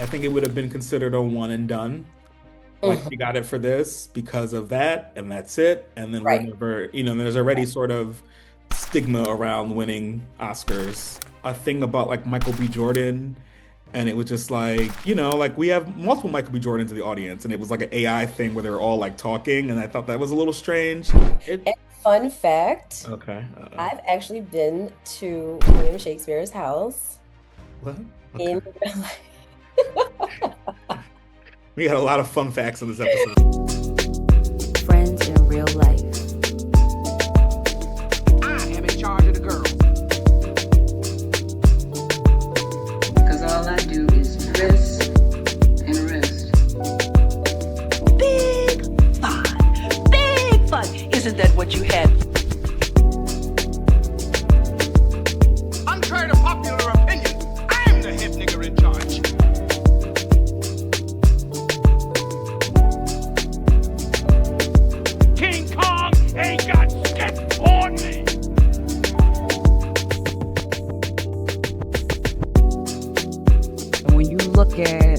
I think it would have been considered a one and done. Like Mhm. she got it for this because of that, and that's it. And then we're Right. never, there's already sort of stigma around winning Oscars. A thing about like Michael B. Jordan, and it was just like, like we have multiple Michael B. Jordans in the audience, and it was like an AI thing where they were all like talking, and I thought that was a little strange. It And fun fact, okay. I've actually been to William Shakespeare's house What? Okay. in real life. We got a lot of fun facts in this episode. Friends in real life. I am in charge of the girls. Cause all I do is dress and rest. Big fun. Big fun. Isn't that what you had? Contrary to popular opinion, I'm the head nigger in charge. King Kong ain't got shit on me. And when you look at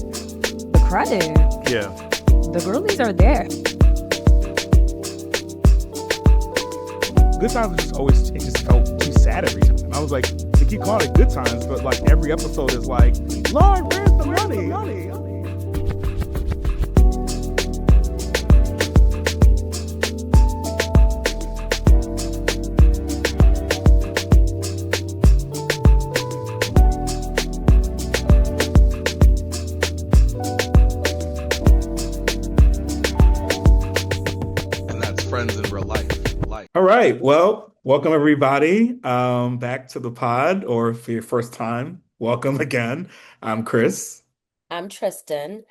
the credit, Yeah. the girlies are there. Good Times was just always, it just felt too sad every time. I was like, they keep calling it Good Times, but like every episode is like, Lord, where's the money? And that's friends in real life. All right. Well, welcome everybody back to the pod, or for your first time, welcome again. I'm Chris. I'm Tristan.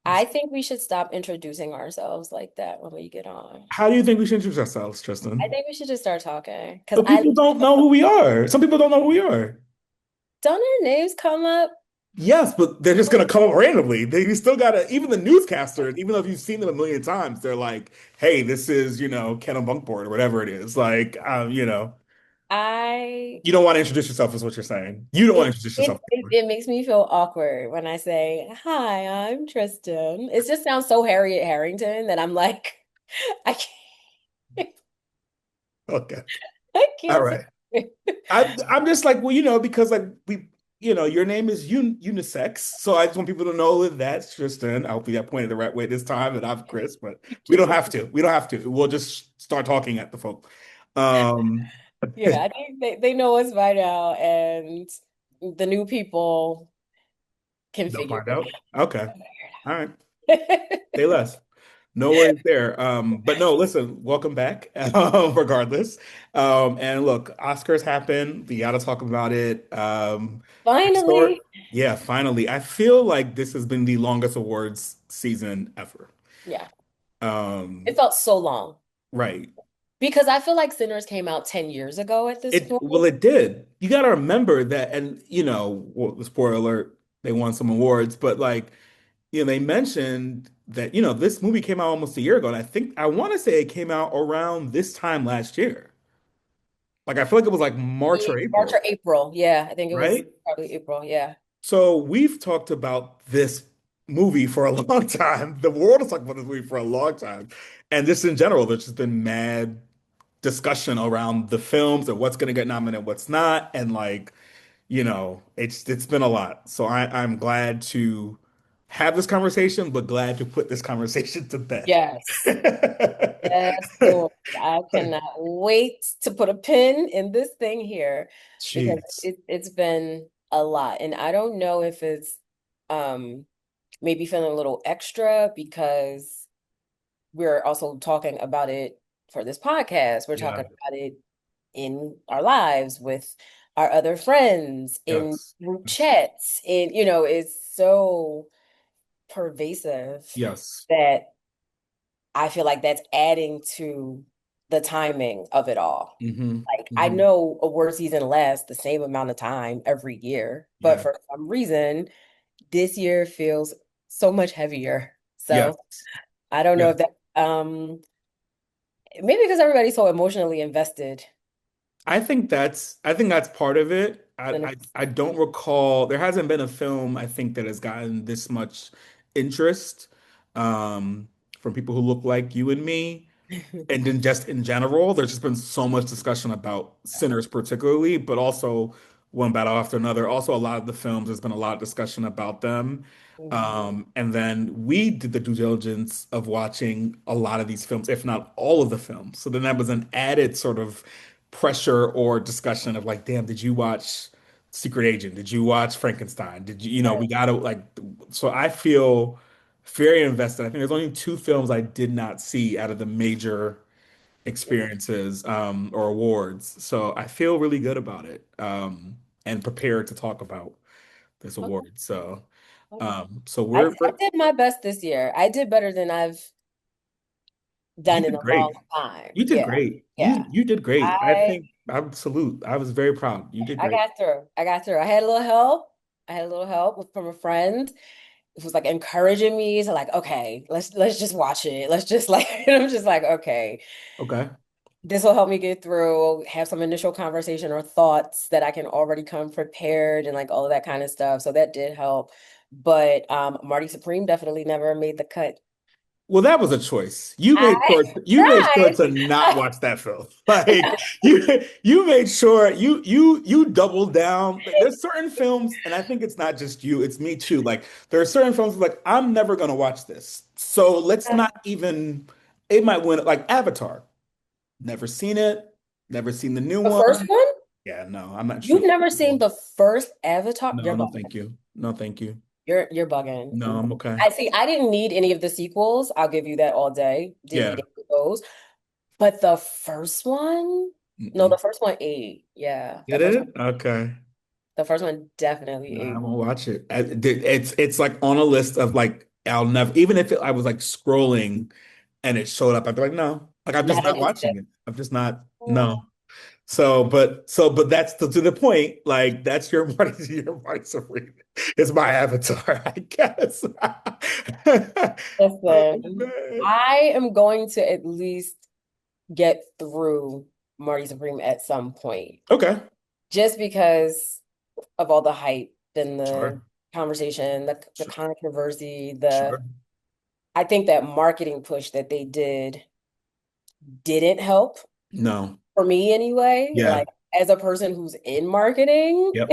I think we should stop introducing ourselves like that when we get on. How do you think we should introduce ourselves, I Tristan? think we should just start talking because So people don't know who we are. Some people don't know who we are. don't our names come up? Yes, but they're just gonna come up randomly. They still gotta, even the newscasters, even though if you've seen them a million times, they're like, hey, this is, Ken on Bunkboard or whatever it is. Like, I you don't want to introduce yourself, is what you're saying. You don't want to introduce yourself anymore. it makes me feel awkward when I say, "Hi, I'm Tristan." It just sounds so Harriet Harrington that I'm like, I can't, Okay. I All can't say right. it. I'm just like, well, because like your name is unisex, so I just want people to know that that's Tristan. Hopefully, I pointed the right way this time, that I'm Chris, but we don't have to. We don't have to. We'll just start talking at the folk. Um, Yeah, I think they know us by now, and the new people can they'll figure find it out. Okay. out. All right. Figure Say less. No worries there. But no, listen, welcome back, regardless. And look, Oscars happen. We gotta talk about it. Short, Finally, yeah, finally. I feel like this has been the longest awards season ever. yeah, it Um, felt so long right. because I feel like Sinners came out 10 years ago at this It point. well, it did. You gotta remember that, and well, spoiler alert, they won some awards, but like, they mentioned that, this movie came out almost a year ago, and I want to say it came out around this time last year. Like I feel like it was like March Yeah, or March or April, April. Yeah, I think it was right? probably April. Yeah. So we've talked about this movie for a long time. The world has talked about this movie for a long time. And just in general, there's just been mad discussion around the films and what's gonna get nominated, what's not. And like, it's been a lot. So I'm glad to have this conversation, but glad to put this conversation to bed. Yes. Yes, Lord. I cannot wait to put a pin in this thing here because Jeez. it's been a lot. And I don't know if it's um maybe feeling a little extra because we're also talking about it for this podcast. We're Yeah. talking about it in our lives with our other friends, in Yes. group Yes. chats, and it's so pervasive Yes. that I feel like that's adding to the timing of it all. Hmm. Like I Hmm. know award season lasts the same amount of time every year, but Yeah. for some reason, this year feels so much heavier. Yes. So I don't know Yes. if that maybe because everybody's so emotionally invested I think that's part of it. I, And I I don't recall there hasn't been a film I think that has gotten this much interest um from people who look like you and me. And then just in general, there's just been so much discussion about Sinners particularly, but also one battle after another. Also, a lot of the films, there's been a lot of discussion about them. Mhm. And then we did the due diligence of watching a lot of these films, if not all of the films. So then that was an added sort of pressure or discussion of like, damn, did you watch Secret Agent? Did you watch Frankenstein? Did you, we gotta like, so I feel very invested. I think there's only two films I did not see out of the major experiences or awards. So I feel really good about it and prepared to talk about this Okay, award. So okay. we're, I did my best this year. I did better than I've you done in did a long great. time. You did Yeah, great. yeah. You did great. I I think absolute. I was very proud. You did I great. got through. I got through. I had a little help. I had a little help from a friend. It was like encouraging me to like, okay, let's just watch it. Let's just like, and I'm just like, okay, Okay. this will help me get through, have some initial conversation or thoughts that I can already come prepared and like all of that kind of stuff. So that did help. But Marty Supreme definitely never made the cut. Well, that was a choice. I You made sure tried. to not watch that film. Like you made sure you doubled down. Like, there's certain films, and I think it's not just you, it's me too. Like there are certain films like I'm never gonna watch this. So let's not even it might win like Avatar. Never seen it, never seen the new The first one. one? Yeah, no, I'm not You've interested. never seen the first Avatar? No, You're no, bugging. thank you. No, thank you. You're bugging. No, I'm okay. I see. I didn't need any of the sequels. I'll give you that all day. Didn't need Yeah. any of those. But the first one, no, Mm-mm. the first one ate. Yeah, Get it? Okay. the first one definitely Nah, I'm ate. gonna watch it. It's like on a list of like I'll never even if I was like scrolling and it showed up, I'd be like, no, like I'm just Not not an instant. watching it. I'm just not Mm, no. But that's to the point. Like that's your your Marty Supreme. It's my avatar, I guess. Oh listen, man. I am going to at least get through Marty Supreme at some point, Okay. just because of all the hype and the Sure. conversation, the Sure. controversy, the Sure. I think that marketing push that they didn't help No. for me anyway. Yeah. Like as a person who's in marketing Yep.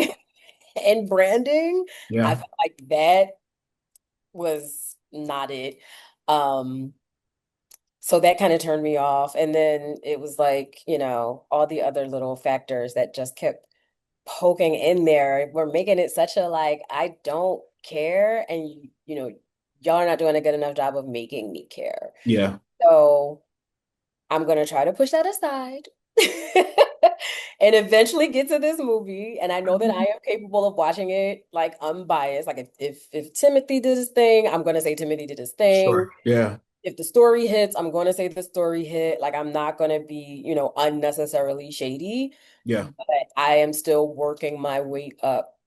and branding, I Yeah. felt like that was not it. Um, so that kind of turned me off. And then it was like, all the other little factors that just kept poking in there were making it such a like, I don't care. And y'all are not doing a good enough job of making me care. Yeah. So I'm gonna try to push that aside and eventually get to this movie. And I know that I am capable of watching it like unbiased. Like if Timothy did his thing, I'm gonna say Timothy did his thing. Sure. Yeah. If the story hits, I'm gonna say the story hit. Like I'm not gonna be, unnecessarily shady, Yeah. but I am still working my way up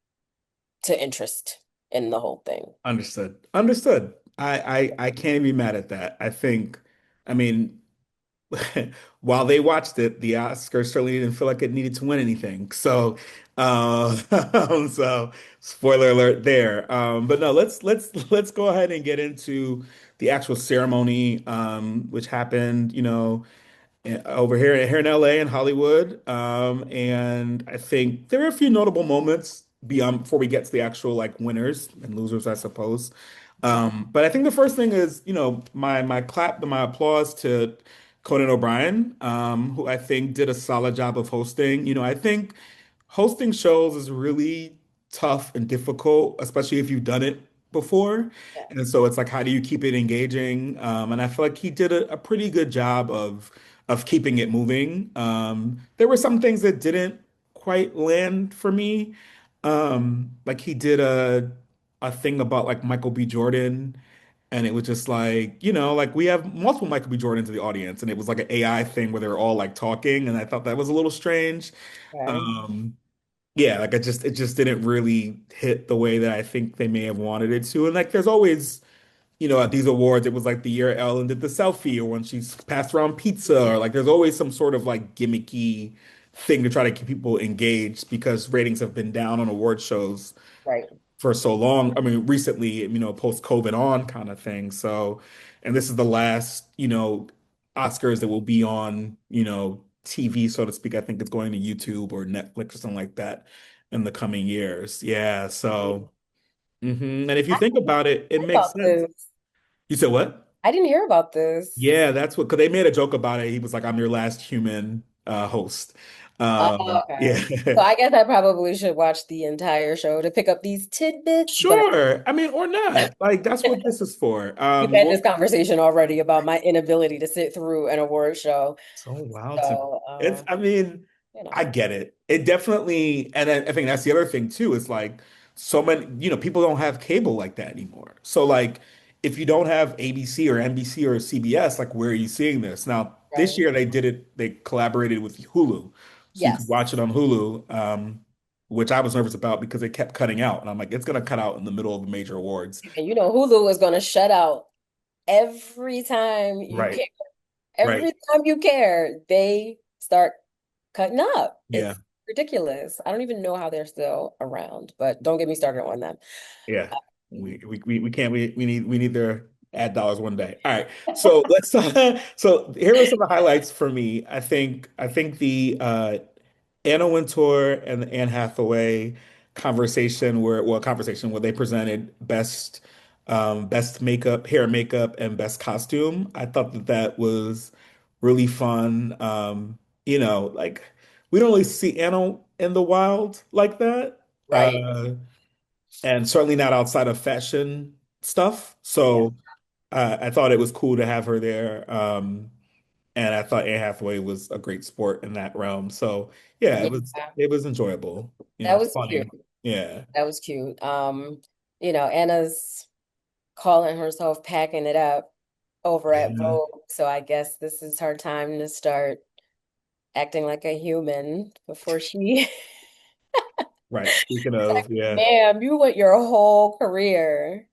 to interest in the whole thing. Understood. Understood. I can't be mad at that. I mean, while they watched it, the Oscars certainly didn't feel like it needed to win anything. So, uh, so spoiler alert there. But no, let's go ahead and get into the actual ceremony, which happened, over here in LA and Hollywood. And I think there are a few notable moments beyond before we get to the actual like winners and losers, I suppose. But I think the first thing is, my applause to Conan O'Brien, who I think did a solid job of hosting. I think hosting shows is really tough and difficult, especially if you've done it before. Yeah. And so it's like, how do you keep it engaging? And I feel like he did a pretty good job of keeping it moving. There were some things that didn't quite land for me. Like he did a thing about like Michael B. Jordan. And it was just like, like we have multiple Michael B. Jordans in the audience, and it was like an AI thing where they were all like talking, and I thought that was a little strange. Okay. Um, yeah, like it just didn't really hit the way that I think they may have wanted it to. And like there's always, at these awards, it was like the year Ellen did the selfie or when she's passed around pizza or like there's always some sort of like gimmicky thing to try to keep people engaged because ratings have been down on award shows Right. for so long. I mean, recently, post COVID on kind of thing. So, and this is the last, Oscars that will be on, TV, so to speak. I think it's going to YouTube or Netflix or something like that in the coming years. Yeah. So, and if you I think about it, it heard makes about sense. this. You said what? I didn't hear about this. Yeah, that's what, because they made a joke about it. He was like, I'm your last human host. Oh, okay. Yeah. So I guess I probably should watch the entire show to pick up these tidbits, but Sure. I mean, or not. Like, that's what this is for. we've had this conversation already about my inability to sit through an award show. So wild to me. So, I mean, you I know, get it. It definitely, and I think that's the other thing too, is like so many, people don't have cable like that anymore. So like if you don't have ABC or NBC or CBS, like where are you seeing this? Now, this right. year they did it, they collaborated with Hulu. So you could Yes. watch it on Hulu, which I was nervous about because it kept cutting out. And I'm like, it's gonna cut out in the middle of the major awards. And you know, Hulu is going to shut out every time you Right, care. right. Every time you care, they start cutting up. Yeah. It's ridiculous. I don't even know how they're still around, but don't get me started on them. Yeah, we can't we need their ad dollars one day. All right, so let's so here are some of the highlights for me. I think the Anna Wintour and the Anne Hathaway conversation where they presented best makeup, hair and makeup, and best costume. I thought that was really fun. Like we don't really see Anna in the wild like that. Right. And certainly not outside of fashion stuff. Yeah. So I thought it was cool to have her there. And I thought Anne Hathaway was a great sport in that realm. So yeah, Yeah. it was enjoyable, That was cute. funny. Yeah. That was cute. Anna's calling herself packing it up over at Yeah. Vogue. So I guess this is her time to start acting like a human before she Right. Speaking like, of, yeah, ma'am, you went your whole career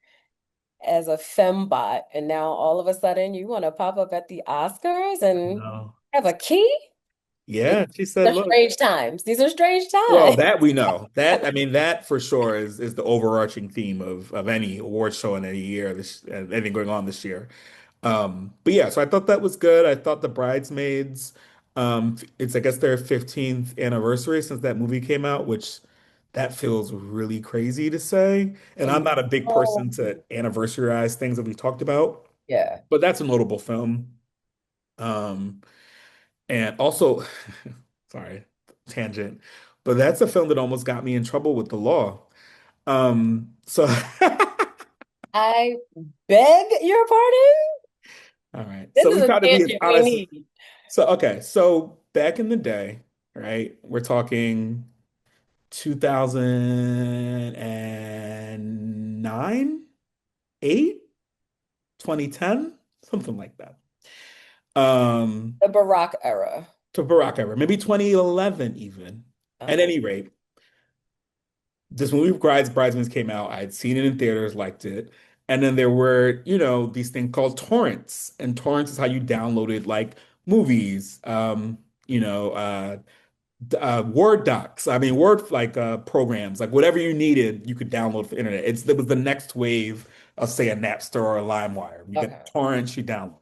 as a fembot, and now all of a sudden you want to pop up at the Oscars and no. have a key? These Yeah, she said, are look, strange times. These are strange well, times. that we know. That I mean, that for sure is the overarching theme of any award show in any year, this anything going on this year. But yeah, so I thought that was good. I thought the Bridesmaids, it's I guess their 15th anniversary since that movie came out, which that feels really crazy to say. And I'm I not a big know. person to anniversarize things that we talked about, Yeah. but that's a notable film. Um, and also, sorry, tangent, but that's a film that almost got me in trouble with the law. So I beg your pardon? all right. This So is we a try to be as tangent we honest. need. So okay, so back in the day, right? We're talking 2009, 8, 2010, something like that. Um, The Barack era. to Barack era, maybe 2011 even. At Uh-huh. any rate, this movie Bridesmaids came out. I had seen it in theaters, liked it. And then there were, these things called torrents. And torrents is how you downloaded like movies, Word docs. I mean, Word like programs, like whatever you needed, you could download for the internet. It was the next wave of say a Napster or a LimeWire. You get Okay. torrents, you download.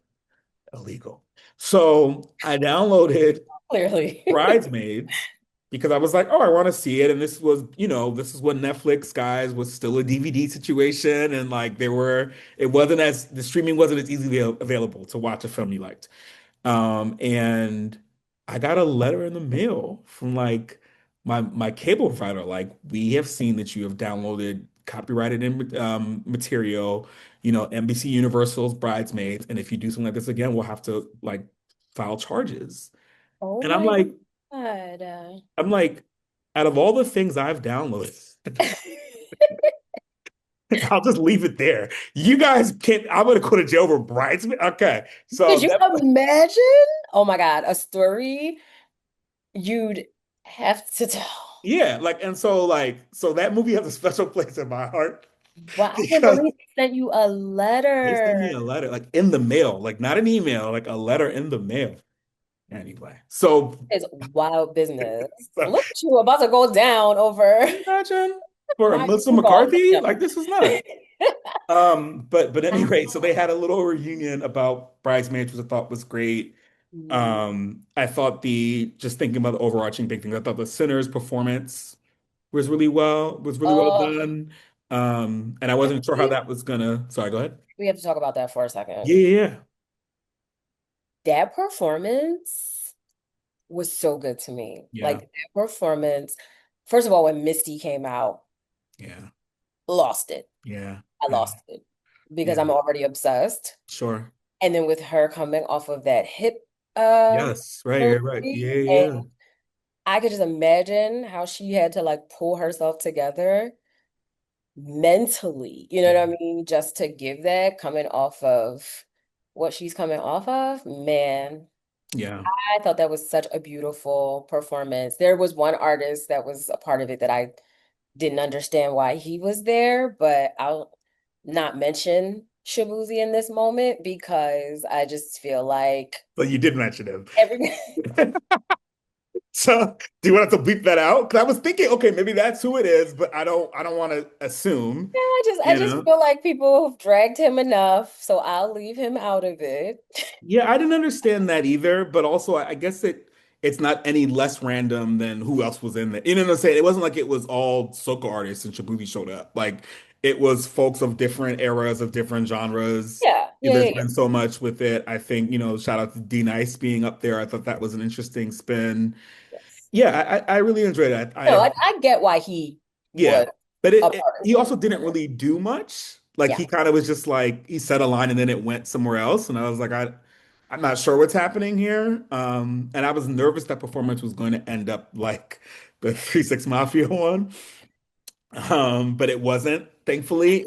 Illegal. So I downloaded Clearly. Bridesmaids because I was like, oh, I want to see it. And this is when Netflix guys was still a DVD situation. And like the streaming wasn't as easily available to watch a film you liked. And I got a letter in the mail from like my cable provider, like, we have seen that you have downloaded copyrighted material, NBC Universal's Bridesmaids, and if you do something like this again, we'll have to like file charges. Oh And I'm my like, God. I'm like, out of all the things I've downloaded, I'll just leave it there. You guys can't, I'm gonna go to jail for Bridesmaids. Okay. So Could you that imagine? Oh my God, a story you'd have to tell. yeah, so that movie has a special place in my heart Wow, I can't because believe they sent you a they sent letter. me a letter, like in the mail, like not an email, like a letter in the mail. Anyway, so, It's wild business. so Look at you about to go down over imagine for my Melissa golf McCarthy, jump. like this is nuts. But anyway, so they had a little reunion about Bridesmaids, which I thought was great. Mhm. I thought the just thinking about the overarching big thing, I thought the Sinner's performance was really well Oh, done. And I wasn't sure how that was gonna. Sorry, go ahead. we have to talk about that for a second. Yeah, yeah, That performance was so good to me. yeah, Like that performance, first of all, when Misty came out, yeah, lost it. yeah, I yeah, lost it because yeah. I'm already obsessed. Sure. And then with her coming off of that hip uh Yes. Right. Right. Right. surgery, Yeah. and Yeah. I could just imagine how she had to like pull herself together mentally, you know Yeah. what I mean? Just to give that coming off of what she's coming off of, man. Yeah. I thought that was such a beautiful performance. There was one artist that was a part of it that I didn't understand why he was there, but I'll not mention Shabuzi in this moment because I just feel like But you did mention him. every So do you want us to bleep that out? Because I was thinking, okay, maybe that's who it is, but I don't want to assume, I you just know? feel like people have dragged him enough, so I'll leave him out of it. Yeah, I didn't understand that either, but also I guess it's not any less random than who else was in there. You know what I'm saying? It wasn't like it was all soca artists and Shabuzi showed up. Like it was folks of different eras, of different genres. Yeah, yeah, There's yeah, yeah. been so much with it. I think, shout out to D Nice being up there. I thought that was an interesting spin. Yes. Yeah, I really enjoyed it. No, I get why he Yeah, was but a he part. also didn't really do much. Like Yeah. he kind of was just like he said a line and then it went somewhere else, and I was like, I'm not sure what's happening here. And I was nervous that performance was going to end up like the 3 6 Mafia one. But it wasn't. Thankfully,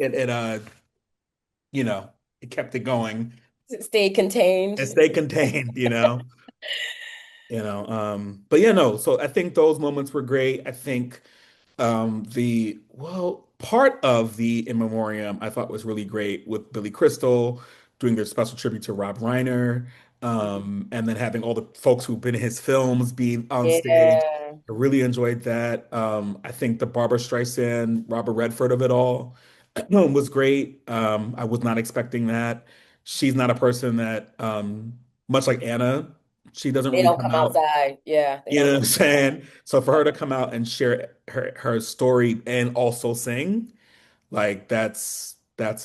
you know, it kept it going Stay contained. and stay contained. But yeah, no. So I think those moments were great. I think. Part of the In Memoriam I thought was really great with Billy Crystal doing their special tribute to Rob Reiner, and then having all the folks who've been in his films be on stage. Yeah. I really enjoyed that. I think the Barbara Streisand, Robert Redford of it all was great. I was not expecting that. She's not a person that, much like Anna, she doesn't They really don't come come out. outside. Yeah, they You don't know what come I'm saying? So for her to outside. come out and share her story and also sing, like that's a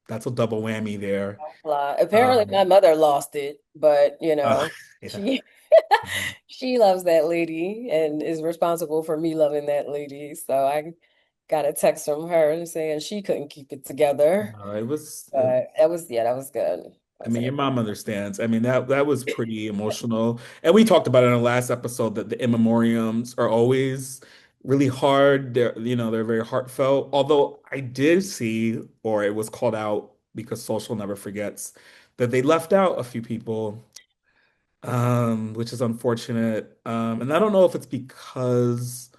double whammy there. Fly. Apparently, my Um mother lost it, but uh, yeah. she she loves that lady and is responsible for me loving that lady. So I got a text from her saying she couldn't keep it together. It was But that was yeah, that was good. I I was mean, your like, mom understands. I mean, that was pretty emotional. And we talked about it in the last episode that the in memoriams are always really hard. They're very heartfelt. Although I did see, or it was called out because social never forgets, that they left out a few people, which is unfortunate. And I don't know if it's because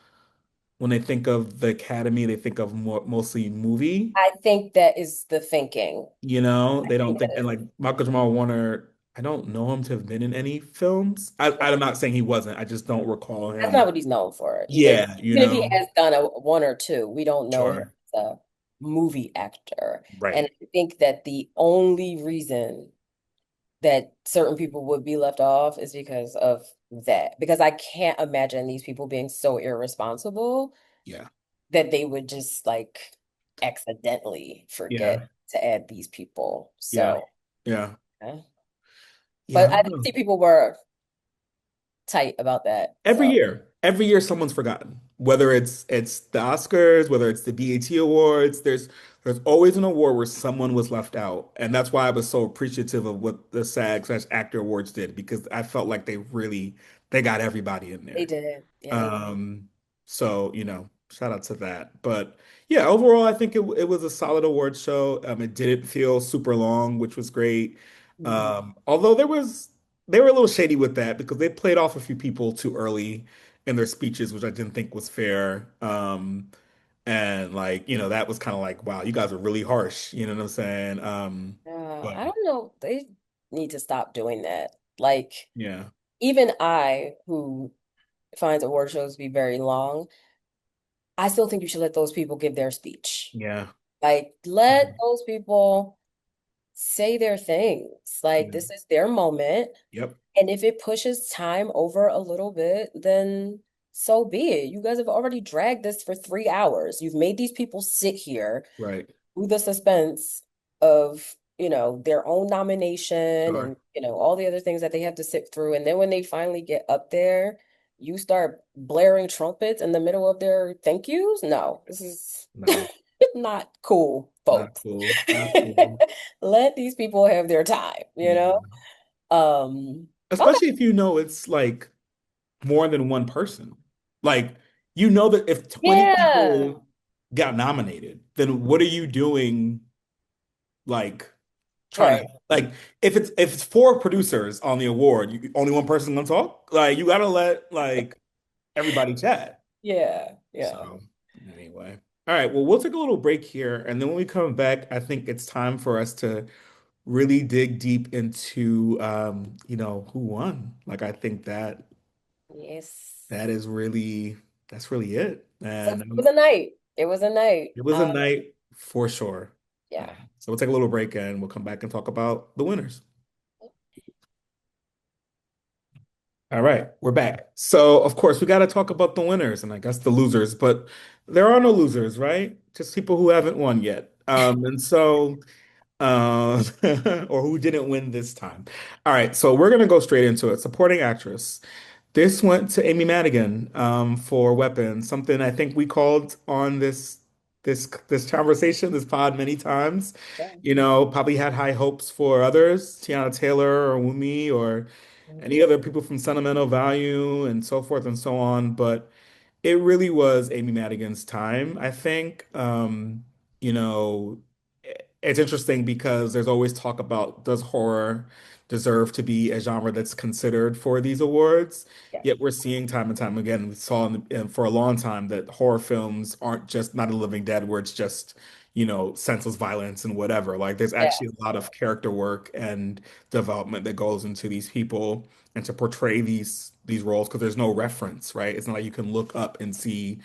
when they think of the Academy, they think of mostly movie. I think that is the thinking. They I don't think that think, and is like Michael Jamal Warner, I don't know him to have been in any films. I'm not saying he wasn't. I just don't recall that's not him. what he's known for. Yeah, Even if he has done a one or two, we don't know him sure. as a movie actor. And Right. I think that the only reason that certain people would be left off is because of that. Because I can't imagine these people being so irresponsible Yeah. that they would just like accidentally forget Yeah. to add these people. Yeah. So, Yeah. yeah. Yeah. I But I don't did know. see people were tight about that. So, Every year someone's forgotten. Whether it's the Oscars, whether it's the BET Awards, there's always an award where someone was left out. And that's why I was so appreciative of what the SAG/Actor Awards did because I felt like they got everybody in they there. did. Yeah, they did. Um, so, shout out to that. But yeah, overall, I think it was a solid award show. It didn't feel super long, which was great. Mhm. Although they were a little shady with that because they played off a few people too early in their speeches, which I didn't think was fair. And like, that was kind of like, wow, you guys are really harsh. You know what I'm saying? But I don't know. They need to stop doing that. Like, Yeah. even I, who finds award shows to be very long, I still think you should let those people give their speech. Yeah. Like, let Mhm. those people say their things. Like, Yeah. this is their moment. Yep. And if it pushes time over a little bit, then so be it. You guys have already dragged this for 3 hours. You've made these people sit here Right. through the suspense of, their own nomination Sure. and, all the other things that they have to sit through. And then when they finally get up there, you start blaring trumpets in the middle of their thank yous. No, this is No, not cool, not folks. cool. Not cool. Let these people have their time, you know? Yeah. Okay. Especially if you know it's like more than one person. Like, you know that if 20 Yeah. people got nominated, then what are you doing, like trying to Right. like if it's four producers on the award, only one person gonna talk? Like, you gotta let like everybody chat. Yeah. Yeah. So anyway. All right, well, we'll take a little break here, and then when we come back, I think it's time for us to really dig deep into who won. Like, I think Yes. that is really that's really it. So And it was a night. It was a night. it was a night for sure. Yeah. So we'll take a little break and we'll come back and talk about the winners. All right, we're back. So, of course, we got to talk about the winners and I guess the losers, but there are no losers, right? Just people who haven't won yet. And so, or who didn't win this time. All right, so we're gonna go straight into it. Supporting actress. This went to Amy Madigan for Weapon, something I think we called on this conversation, this pod many times. Yeah. Probably had high hopes for others, Tiana Taylor or Wumi or any Mhm. other people from Sentimental Value and so forth and so on. But it really was Amy Madigan's time, I think. You know, it's interesting because there's always talk about does horror deserve to be a genre that's considered for these awards? Yeah. Yet we're seeing time and time again, we saw for a long time that horror films aren't just Night of the Living Dead, where it's just, senseless violence and whatever. Like, there's Yeah. actually a lot of character work and development that goes into these people and to portray these roles because there's no reference, right? It's not like you can look up and see,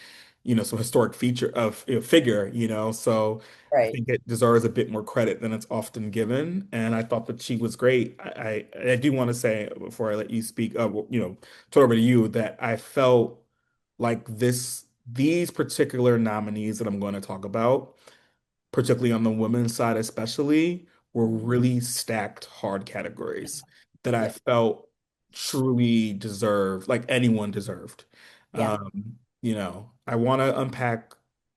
some historic feature of figure, So I Right. think it deserves a bit more credit than it's often given. And I thought that she was great. I do want to say before I let you speak, turn over to you that I felt like these particular nominees that I'm going to talk about, particularly on the women's side especially, were Mhm. really stacked hard categories that I Yeah. felt truly deserved, like anyone deserved. Yeah. I want to unpack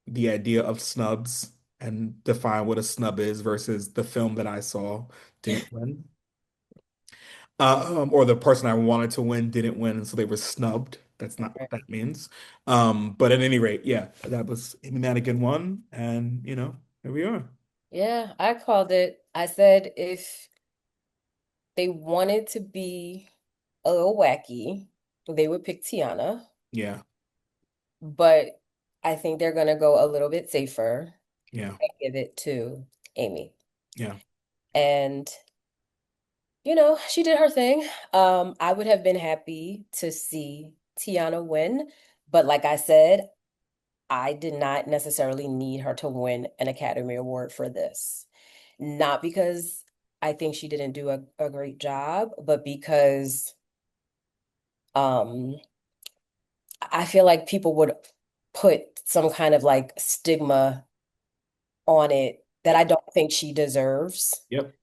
the idea of snubs and define what a snub is versus the film that I saw didn't win. Or the person I wanted to win didn't win, and so they were snubbed. That's not what Right. that means. But at any rate, yeah, that was Amy Madigan won, and here we are. Yeah. I called it. I said if they wanted to be a little wacky, they would pick Tiana, Yeah, but I think they're gonna go a little bit safer yeah, and give it to Amy. yeah, And she did her thing. I would have been happy to see Tiana win, but like I said, I did not necessarily need her to win an Academy Award for this. Not because I think she didn't do a great job, but because um I feel like people would put some kind of like stigma on it that I don't think she deserves yep,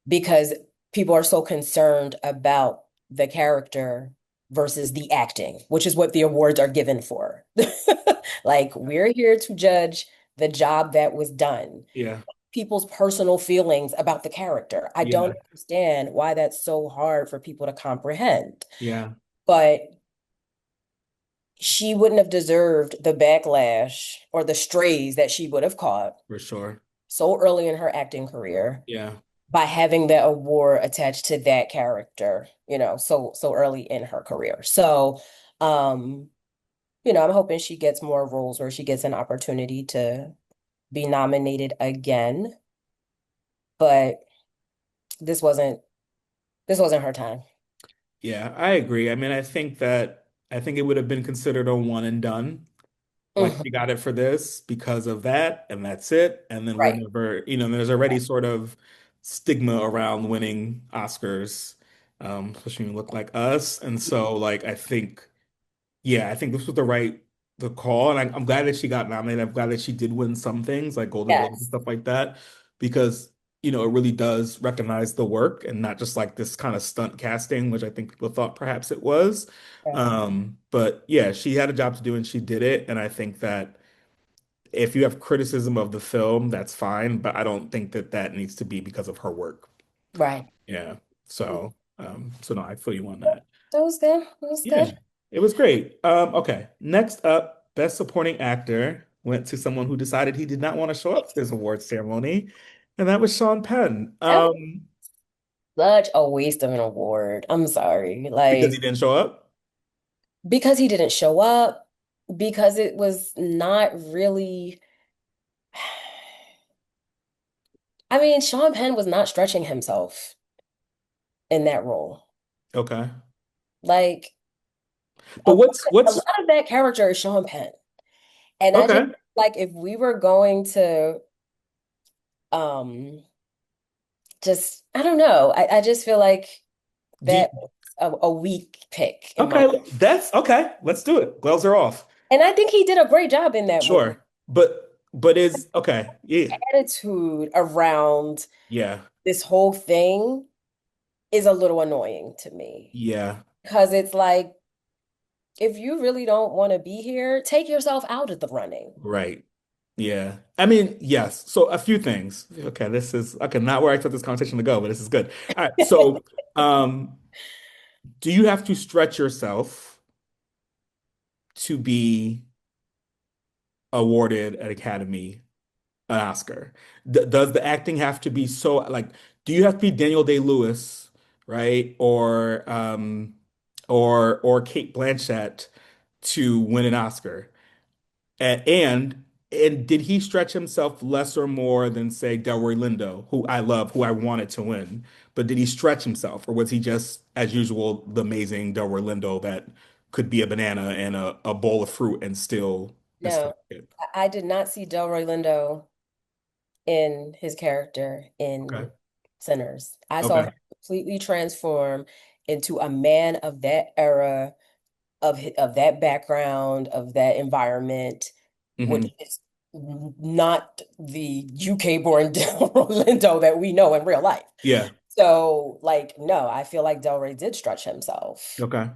because people are so concerned about the character versus the acting, which is what the awards are given for. Like, we're here to judge the job that was done, yeah, people's personal feelings about the character. I don't yeah, understand why that's so hard for people to comprehend. yeah, But she wouldn't have deserved the backlash or the strays that she would have caught for sure. so early in her acting career Yeah, by having that award attached to that character, so early in her career. So, um, I'm hoping she gets more roles where she gets an opportunity to be nominated again, but this wasn't this wasn't her time. Yeah, I agree. I mean, I think it would have been considered a one and done. Like Mhm. she got it for this because of that, and that's it. And then we're Right. never, there's already sort of stigma around winning Oscars, especially when you look like us. And so, like, I think, yeah, I think this was the call, and I'm glad that she got nominated. I'm glad that she did win some things like Golden Globes and Yes. stuff like that, because it really does recognize the work and not just like this kind of stunt casting, which I think people thought perhaps it was. Yeah. But yeah, she had a job to do and she did it, and I think that if you have criticism of the film, that's fine, but I don't think that that needs to be because of her work. Right. Yeah. Mm. So no, I feel you on that. That was good. That was Yeah, good. it was great. Okay. Next up, Best Supporting Actor went to someone who decided he did not want to show up to this award ceremony, and that was Sean Penn. That was such a waste of an award. I'm sorry. Because he Like, didn't show up. because he didn't show up, because it was not really. I mean, Sean Penn was not stretching himself in that role. Okay. Like, But a what's lot of that character is Sean Penn. And I just okay. like if we were going to um just I don't know. I just feel like Do you, that was a weak pick in my okay, that's okay. Let's do it. Gloves are off. and I think he did a great job in that movie. Sure. But is okay. Yeah. Attitude around Yeah. this whole thing is a little annoying to me Yeah. because it's like if you really don't want to be here, take yourself out of the running. Right. Yeah. I mean, yes. So a few things. Okay, this is okay, not where I expect this conversation to go, but this is good. All right. So, do you have to stretch yourself to be awarded an Academy, an Oscar? D Does the acting have to be so like, do you have to be Daniel Day-Lewis, right? Or Kate Blanchett to win an Oscar? And and did he stretch himself less or more than say Delroy Lindo, who I love, who I wanted to win? But did he stretch himself, or was he just, as usual, the amazing Delroy Lindo that could be a banana and a bowl of fruit and still No, good? I did not see Delroy Lindo in his character Okay. in Sinners. I saw Okay. him completely transform into a man of that era, of that background, of that environment, which Hmm. is not the UK born Delroy Lindo that we know in real life. Yeah. So, like, no, I feel like Delroy did stretch himself. Okay.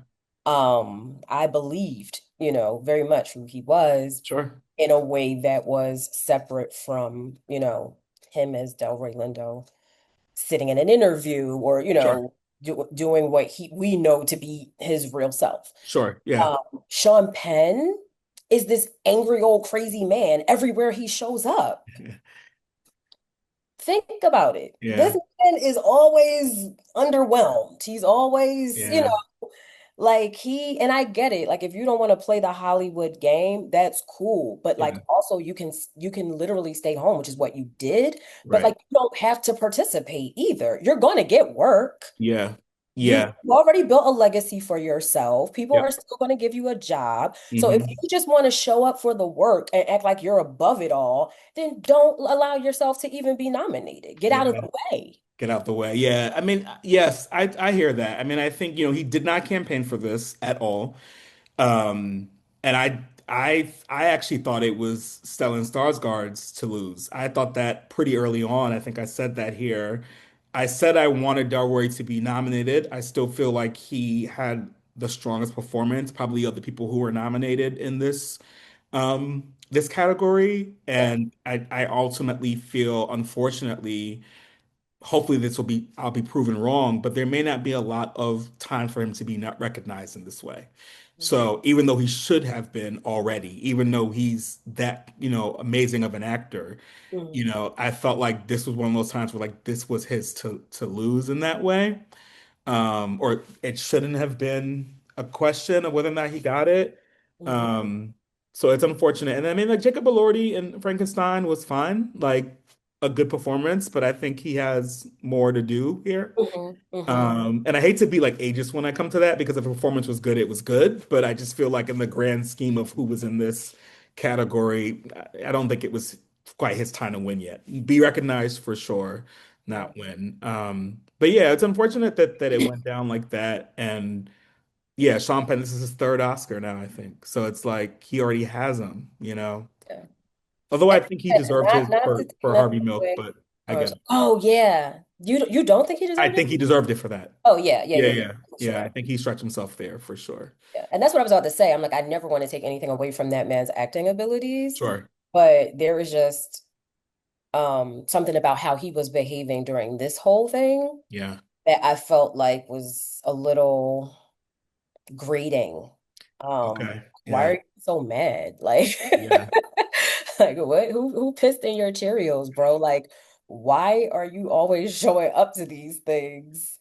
I believed, very much who he was Sure. in a way that was separate from, him as Delroy Lindo sitting in an interview or, Sure. doing what we know to be his real self. Sure. Yeah. Sean Penn is this angry old crazy man everywhere he shows up. Think about it. This Yeah. man is always underwhelmed. He's always, Yeah. like and I get it. Like if you don't want to play the Hollywood game, that's cool. But like Yeah. also you can literally stay home, which is what you did. But Right. like you don't have to participate either. You're going to get work. Yeah. You've Yeah. already built a legacy for yourself. People are Yep. still going to give you a job. So if Hmm. you just want to show up for the work and act like you're above it all, then don't allow yourself to even be nominated. Get out of Yeah. the way. Get out the way. Yeah. I mean, yes, I hear that. I mean, I think, he did not campaign for this at all. Um, and I actually thought it was Stellan Skarsgård's to lose. I thought that pretty early on. I think I said that here. I said I wanted Delroy to be nominated. I still feel like he had the strongest performance, probably of the people who were nominated in this category. Yeah. And I ultimately feel, unfortunately, hopefully I'll be proven wrong, but there may not be a lot of time for him to be not recognized in this way. Mhm. So even though he should have been already, even though he's that, amazing of an actor, Mhm. I felt like this was one of those times where like this was his to lose in that way. Or it shouldn't have been a question of whether or not he got it. Mhm. Um, so it's unfortunate. And I mean, like Jacob Elordi in Frankenstein was fine. Like, a good performance, but I think he has more to do here. Hmm. And I hate to be like ageist when I come to that because if the performance was good, it was good. But I just feel like in the grand scheme of who was in this category, I don't think it was quite his time to win yet. Be recognized for sure, not win. But yeah, it's unfortunate that it went down like that. And yeah, Sean Penn, this is his third Oscar now, I think. So it's like he already has them, you know. Yeah. Although I And think he deserved his not to take for nothing Harvey Milk, away but I from. get it. Oh yeah, you don't think he I deserved it? think he deserved it for that. Oh yeah, yeah, Yeah, yeah, yeah, yeah, for yeah. I sure. think he stretched himself there for sure. Yeah, and that's what I was about to say. I'm like, I never want to take anything away from that man's acting abilities, Sure. but there was just something about how he was behaving during this whole thing Yeah. that I felt like was a little grating. Okay. Why are Yeah. you so mad? Like, Yeah. like what? Who pissed in your Cheerios, bro? Like, why are you always showing up to these things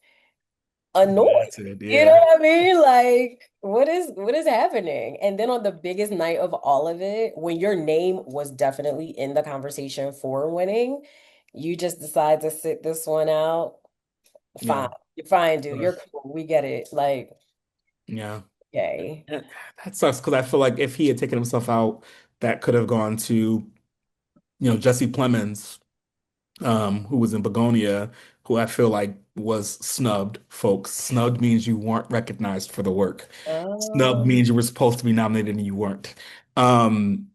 Yeah, annoyed? that's it. You know Yeah. what I mean? Like, what is happening? And then on the biggest night of all of it, when your name was definitely in the conversation for winning, you just decide to sit this one out. Yeah. Fine. You're fine, dude. Sure. You're cool. We get it. Like, Yeah. yay. And that sucks because I feel like if he had taken himself out, that could have gone to, Jesse Plemons, who was in Begonia, who I feel like was snubbed, folks. Snubbed means you weren't recognized for the work. Snubbed Um, means you were supposed to be nominated and you weren't. Um,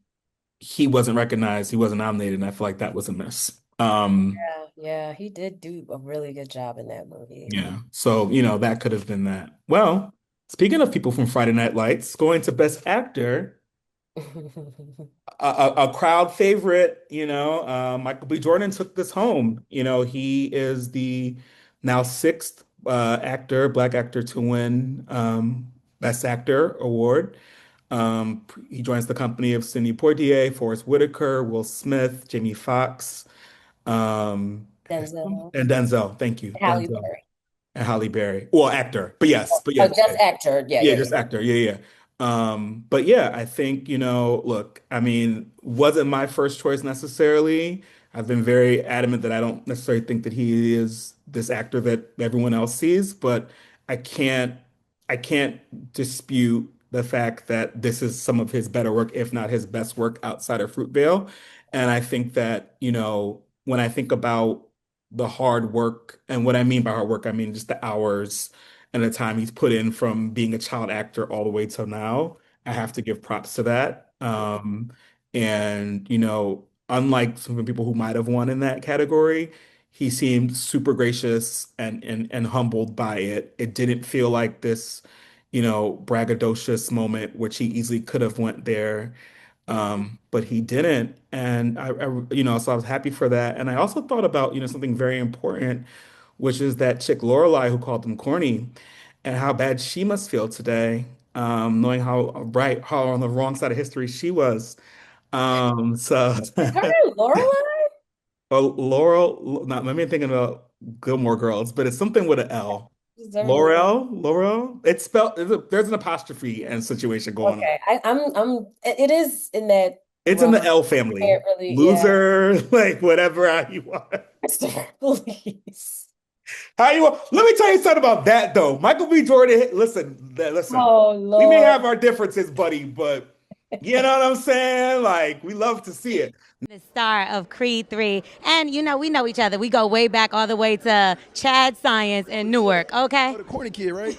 he wasn't recognized, he wasn't nominated, and I feel like that was a miss. yeah, yeah, he did do a really good job in that movie. Yeah. So, that could have been that. Well, speaking of people from Friday Night Lights, going to Best Actor, a crowd favorite, Michael B. Jordan took this home. He is the now sixth Black actor to win Best Actor award. He joins the company of Sidney Poitier, Forest Whitaker, Will Smith, Jamie Foxx, um, Denzel, and Denzel. Thank you, Halle Denzel. Berry. And Halle Berry. Well, actor, but Oh, yes, just actor. Yeah, yeah, yeah, yeah. just actor. Yeah, yeah. But yeah, I think, look, I mean, wasn't my first choice necessarily. I've been very adamant that I don't necessarily think that he is this actor that everyone else sees, but I can't I can't dispute the fact that this is some of his better work, if not his best work outside of Fruitvale. And I think that, when I think about the hard work, and what I mean by hard work, I mean just the hours and the time he's put in from being a child actor all the way till now. I have to give props to that. And unlike some of the people who might have won in that category, he seemed super gracious and humbled by it. It didn't feel like this, braggadocious moment, which he easily could have went there, but he didn't. And so I was happy for that. And I also thought about, something very important, which is that chick Lorelai who called him corny, and how bad she must feel today, knowing how on the wrong side of history she was. So Is her name Lorelai? oh, Laurel, not maybe I'm thinking about Gilmore Girls, but it's something with an L. She's definitely Laurel. It's spelled. There's an apostrophe and situation going on. okay. It is in that It's in realm. the L I family. can't really, yeah. Loser, like whatever how you want. Please. How you want. Let me tell you something about that though. Michael B. Jordan, listen. Oh We may Lord. have our differences, buddy, but you know what I'm saying? Like we love to see it. The star of Creed 3. And, we know each other. We go way back all the way to Chad Science in Newark, okay? The corny kid, right?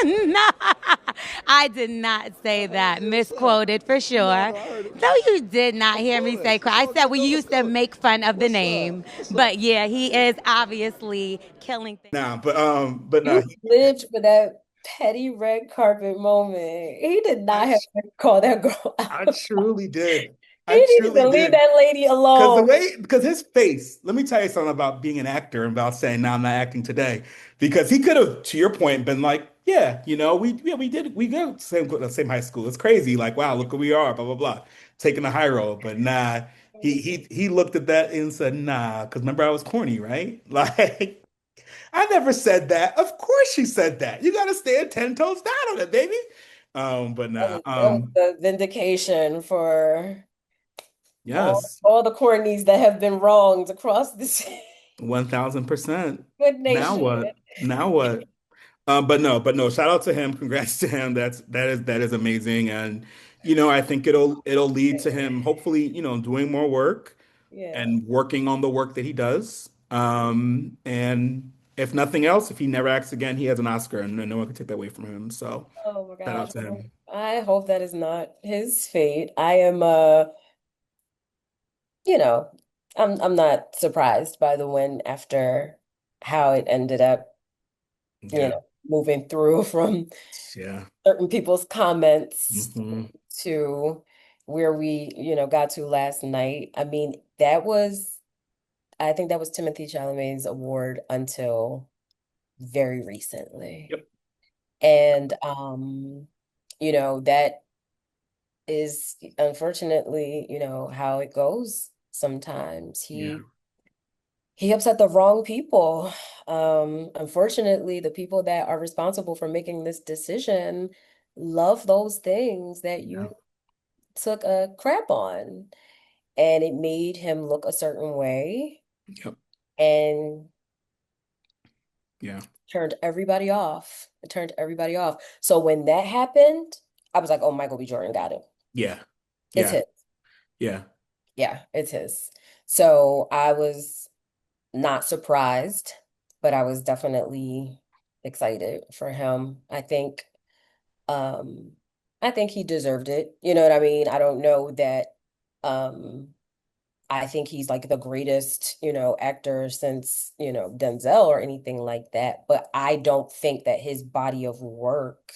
No, I did not say that. Misquoted for sure. No, you did not hear me say I said we used to make fun of the name. But yeah, he is obviously killing things. Nah, but You no, lived for that petty red carpet moment. He did not have to call that girl I out. truly did. He I needed truly to leave did. that lady alone. Because his face, let me tell you something about being an actor and about saying, no, I'm not acting today. Because he could have, to your point, been like, yeah, we go to the same high school. It's crazy. Like, wow, look who we are, blah, blah, blah. Taking the high road. But nah, he looked at that and said, nah, because remember I was corny, right? Like, I never said that. Of course she said that. You gotta stand 10 toes down on it, baby. But nah. That was the vindication for Yes. all the cornies that have been wronged across this 1000%. good Now nation. what? Now what? But no, shout out to him. Congrats to him. That is amazing. And I think it'll lead to him hopefully, doing more work Yeah. and working on the work that he does. And if nothing else, if he never acts again, he has an Oscar and no one can take that away from him. So Oh my shout out gosh. to Well, him. I hope that is not his fate. I am you know, I'm not surprised by the win after how it ended up, Yeah. moving through from Yeah. certain people's comments Hmm. to where we, got to last night. I mean, I think that was Timothy Chalamet's award until very recently. Yep. And that is unfortunately, how it goes sometimes. Yeah. He upset the wrong people. Unfortunately, the people that are responsible for making this decision love those things that Yeah. you took a crap on. And it made him look a certain way Yep. and Yeah. turned everybody off. It turned everybody off. So when that happened, I was like, oh, Michael B. Jordan got it. Yeah. It's Yeah. his. Yeah. Yeah, it's his. So I was not surprised, but I was definitely excited for him. Um I think he deserved it. You know what I mean? I don't know that um I think he's like the greatest, actor since, Denzel or anything like that, but I don't think that his body of work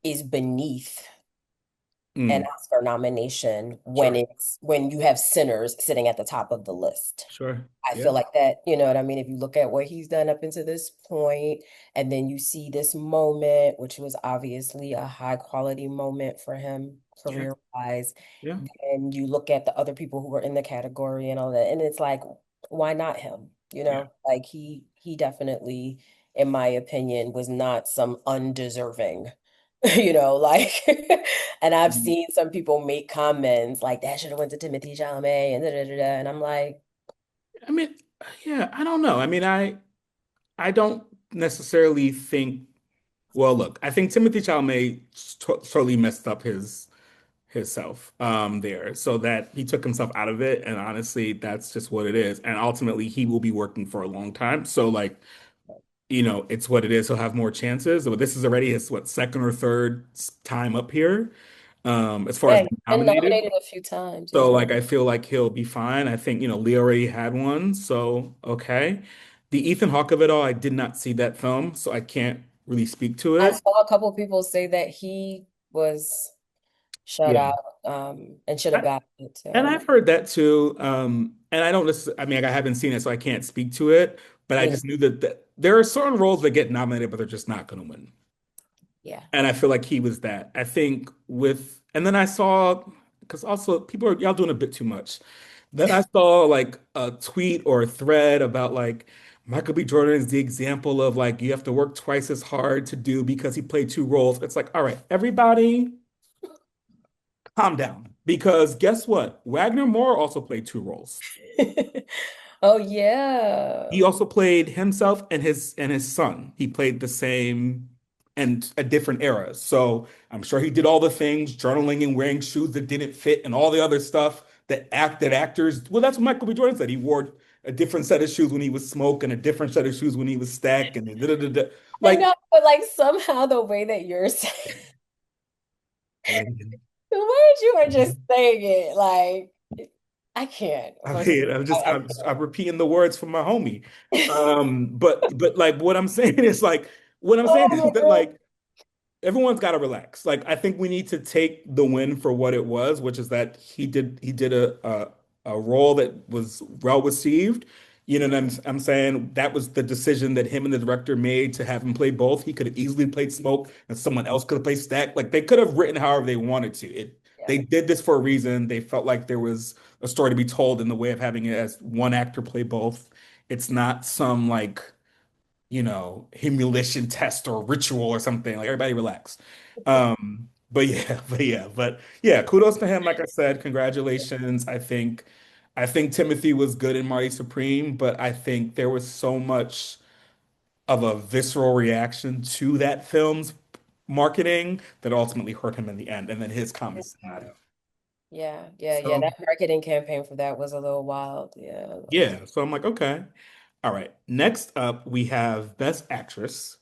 is beneath an Mm. Oscar nomination Sure. when you have Sinners sitting at the top of the list. Sure. I Yeah. feel like that, you know what I mean? If you look at what he's done up until this point, and then you see this moment, which was obviously a high quality moment for him Yeah. career wise, Yeah. and you look at the other people who were in the category and all that, and it's like, why not him? Yeah. Like he definitely, in my opinion, was not some undeserving, like, and I've Mm. seen some people make comments like that should have went to Timothy Chalamet and da da da da, and I'm like. I mean, yeah, I don't know. I mean, I don't necessarily think. Well, look, I think Timothy Chalamet totally messed up his self there, so that he took himself out of it. And honestly, that's just what it is. And ultimately, he will be working for a long time. So like, it's what it is. He'll have more chances. But this is already his what second or third time up here, as far as Yeah, he's being been nominated. nominated a few times. So Yeah. like I feel like he'll be fine. I think, Lee already had one, so okay. The Ethan Hawke of it all, I did not see that film, so I can't really speak to I it. saw a couple people say that he was shut Yeah. out, and should have I- gotten it And too. I've heard that too. And I don't necessarily, I mean, like, I haven't seen it, so I can't speak to it, but I You know, just knew that there are certain roles that get nominated, but they're just not going to win. yeah. And I feel like he was that. I think and then I saw, because also people are, y'all doing a bit too much. Then I saw like a tweet or a thread about like Michael B. Jordan is the example of like you have to work twice as hard to do because he played two roles. It's like, all right, everybody calm down. Because guess what? Wagner Moore also played two roles. Oh yeah. He also played himself and his son. He played the same and a different era. So I'm sure he did all the things, journaling and wearing shoes that didn't fit and all the other stuff that actors. Well, that's what Michael B. Jordan said. He wore a different set of shoes when he was Smoke and a different set of shoes when he was Stack and da, da, da, da. I Like know, but like somehow the way that you're saying, the way that you are just saying it, like I can't. I First of mean, I'm all, just I I'm repeating the words from my homie. But like what I'm saying is like what I'm saying is that can't. like everyone's got to relax. Like I think we need to take the win for what it was, which is that he did a role that was well received. You know what I'm saying? That was the decision that him and the director made to have him play both. He could have easily played Smoke and someone else could have played Stack. Like they could have written however they wanted to. Yeah. They did this for a reason. They felt like there was a story to be told in the way of having it as one actor play both. It's not some like humiliation test or ritual or something. Like everybody relax. but yeah, kudos to him. Like I said, congratulations. I think Timothy was good in Marty Supreme, but I think there was so much of a visceral reaction to that film's marketing that ultimately hurt him in the end, and then his common side. Yeah. So That marketing campaign for that was a little wild. Yeah. yeah, so I'm like, okay, all right. Next up, we have Best Actress.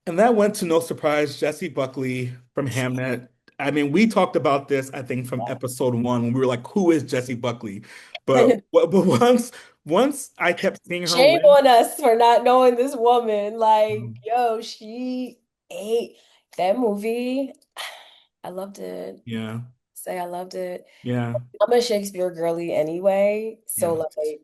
And that went to no surprise, Jessie Buckley from Hamnet. I mean, we talked about this, I think, from episode one when we were like, who is Jessie Buckley? But once I kept seeing her Shame win. on us for not knowing this woman. Like, um, yo, she ate that movie. I loved it. Yeah, Say I loved it. yeah, I'm a Shakespeare girly anyway, so yeah, like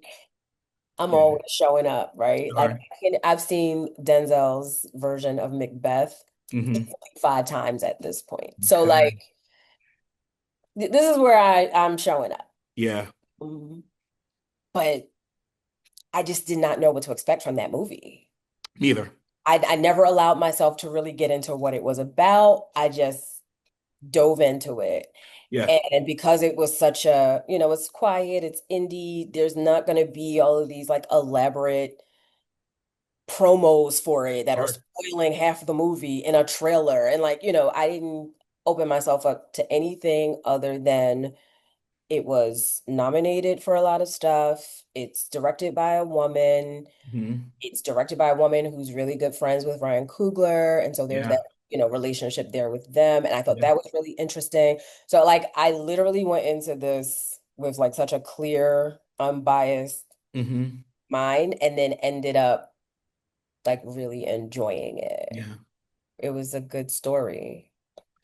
I'm yeah. always showing up, right? Like Sure. I've seen Denzel's version of Macbeth Hmm. easily 5 times at this point. So Okay. like this is where I'm showing up. Yeah, Mhm. But I just did not know what to expect from that movie. neither. I never allowed myself to really get into what it was about. I just dove into it. Yeah. And because it was such a, it's quiet, it's indie, there's not going to be all of these like elaborate promos for it that are Sure. spoiling half of the movie in a trailer. And like, I didn't open myself up to anything other than it was nominated for a lot of stuff. It's directed by a woman. Hmm. It's directed by a woman who's really good friends with Ryan Coogler. And so there's Yeah. that, relationship there with them. And I thought Yeah. that was really interesting. So like I literally went into this with like such a clear, unbiased Hmm. mind and then ended up like really enjoying it. Yeah. It was a good story.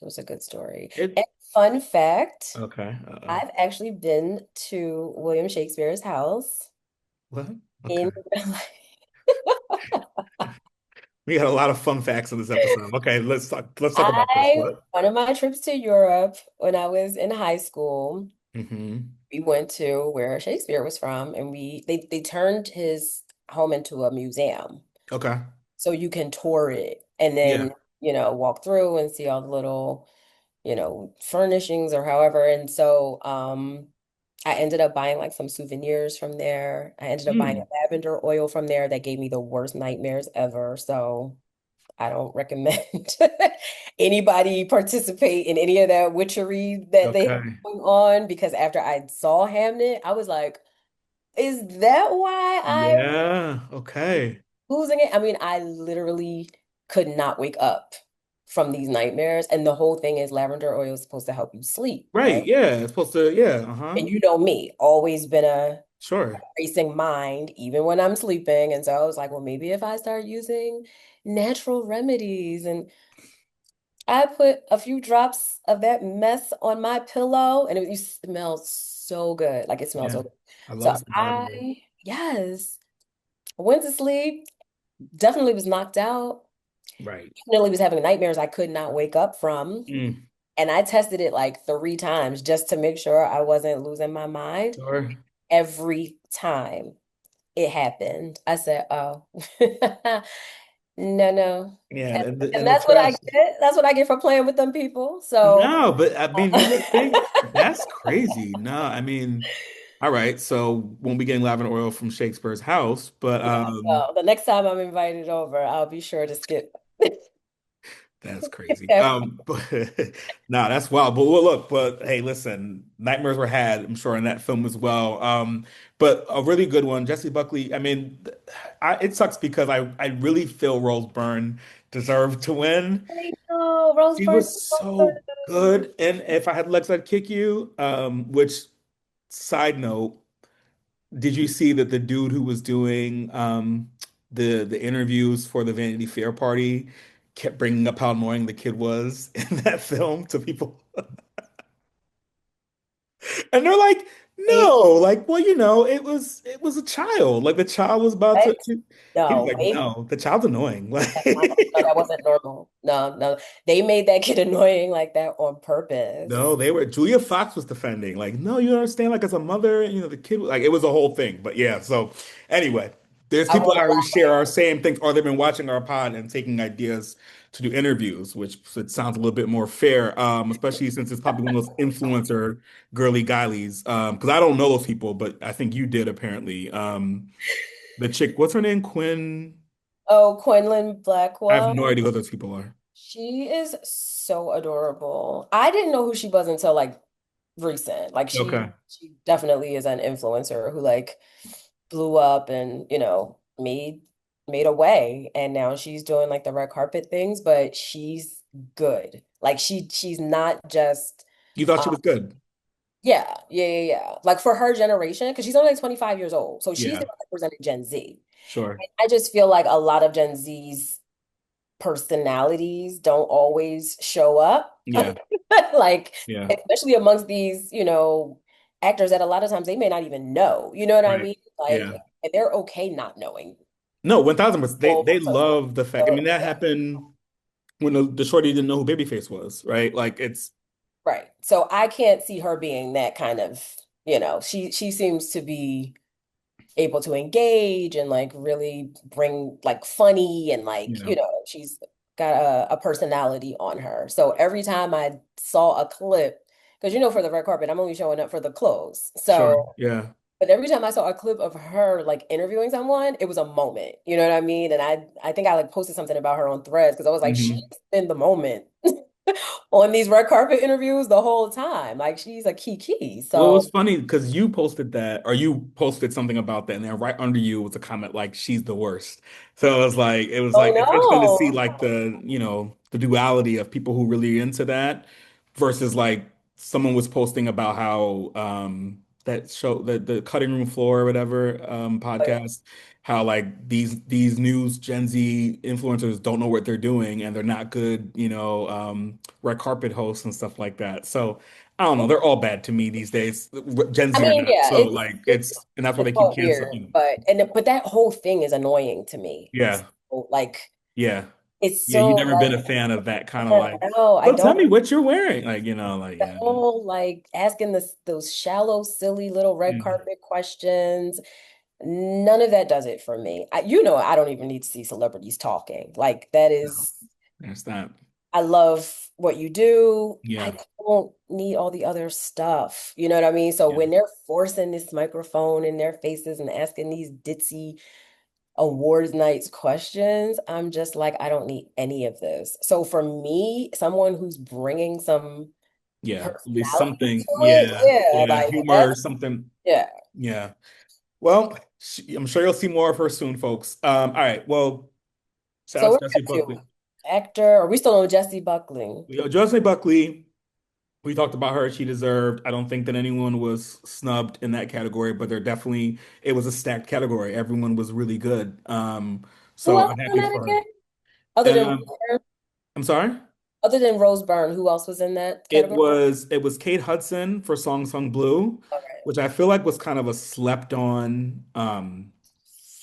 It was a good story. It And fun fact, okay. Uh-oh. I've actually been to William Shakespeare's house What? Okay. in real life. We got a lot of fun facts in this episode. Okay, let's talk about this. What? One of my trips to Europe when I was in high school, Hmm. we went to where Shakespeare was from, and they turned his home into a museum. Okay. So you can tour it and Yeah. then, walk through and see all the little, furnishings or however. And so I ended up buying like some souvenirs from there. I ended up buying Hmm. a lavender oil from there that gave me the worst nightmares ever. So I don't recommend anybody participate in any of that witchery that they have Okay. going on because after I saw Hamnet, I was like, is that why I'm Yeah. Okay. losing it? I mean, I literally could not wake up from these nightmares. And the whole thing is lavender oil is supposed to help you sleep, Right. right? Yeah. It's supposed to. Yeah. Uh-huh. And you know me, always been a Sure. racing mind, even when I'm sleeping. And so I was like, well, maybe if I start using natural remedies and I put a few drops of that mess on my pillow and it smells so good. Like it smells Yeah. so good. I love So some lavender. yes, went to sleep, definitely was knocked out, Right. definitely was having nightmares I could not wake up from. Mm. And I tested it like 3 times just to make sure I wasn't losing my mind. Sure. Every time it happened, I said, oh, no, no. Yeah. And, And and the that's what I trash. get. That's what I get for playing with them people. So, No, but I mean, you would think that's crazy. No, I mean, all right. So won't be getting lavender oil from Shakespeare's house, but yeah, well, the next time I'm invited over, I'll be sure to skip. that's crazy. But nah, that's wild. But well, look, but hey, listen, nightmares were had, I'm sure, in that film as well. But a really good one, Jesse Buckley. I mean, it sucks because I really feel Rose Byrne deserved to win. I know, Rose She Byrne was is so so good. good, and if I had legs, I'd kick you. Which side note, did you see that the dude who was doing the interviews for the Vanity Fair party kept bringing up how annoying the kid was in that film to people? And they're like, Wait, no, like, well, it was a child. Like the child was about what? to he was No, like, no, the child's annoying. no, that wasn't normal. No, no, they made that kid annoying like that on No, purpose. Julia Fox was defending, like, no, you understand, like, as a mother, the kid, like, it was a whole thing. But yeah, so anyway. There's I people won't out who share our elaborate. same things, or they've been watching our pod and taking ideas to do interviews, which it sounds a little bit more fair, especially since it's probably one of those influencer girly guys. Because I don't know those people, but I think you did apparently. The chick, what's her name? Quinn. Oh, Quinlan I have no Blackwell. idea who those people are. She is so adorable. I didn't know who she was until like recent. Like Okay. she definitely is an influencer who like blew up and, made a way. And now she's doing like the red carpet things, but she's good. Like she's not just You thought she um was good? yeah. Like for her generation, because she's only like 25 years old. So she's Yeah, the represented Gen Z. sure. I just feel like a lot of Gen Z's personalities don't always show up. Yeah, Like, yeah, especially amongst these, actors that a lot of times they may not even know. You know what I right. mean? Like, Yeah. and they're okay not knowing. No, 1000%. They Oh, they love the fact. I mean, that yeah, happened when the shorty didn't know who Babyface was, right? Like it's right. So I can't see her being that kind of, she seems to be able to engage and like really bring like funny and like, yeah, she's got a personality on her. So every time I saw a clip, because for the red carpet, I'm only showing up for the clothes. sure. So, Yeah. but every time I saw a clip of her like interviewing someone, it was a moment. You know what I mean? And I think I like posted something about her on Threads because I was like, she's hmm in the moment on these red carpet interviews the whole time. Like she's a key. Well, it So, was funny because you posted that, or you posted something about that, and then right under you was a comment like "she's the worst." So it was like oh interesting to see no. like the duality of people who really into that versus like someone was posting about how that show the cutting room floor or whatever podcast, how like these news Gen Z influencers don't know what they're doing and they're not good, red carpet hosts and stuff like that. So. I don't know. They're all bad to me these days, Gen I Z or mean, not. yeah, So like and that's why it's they keep all weird, canceling. but that whole thing is annoying to me. Yeah, Like yeah, it's yeah. You've so never been a fan of that kind of like. no, I So tell don't. me what you're wearing, like The yeah, whole like asking those shallow, silly little red yeah, carpet questions. None of that does it for me. I don't even need to see celebrities talking. Like that no, is, there's that. I love what you do. Yeah, I don't need all the other stuff. You know what I mean? So yeah, when they're forcing this microphone in their faces and asking these ditzy awards nights questions, I'm just like, I don't need any of this. So for me, someone who's bringing some yeah. At least personality something. to it, Yeah, yeah, yeah. like Humor, that's something. yeah. Yeah. Well, I'm sure you'll see more of her soon, folks. All right. Well, shout So out we're to Jesse up to Buckley. actor. Are we still on Jesse Buckley? Jesse Buckley. We talked about her. She deserved. I don't think that anyone was snubbed in that category, but it was a stacked category. Everyone was really good. Who So else I'm was in happy that for again? Other her. than I'm sorry. other than Rose Byrne, who else was in that It category? was it was Kate Hudson for Song Sung Blue, Okay. which I feel like was kind of a slept on,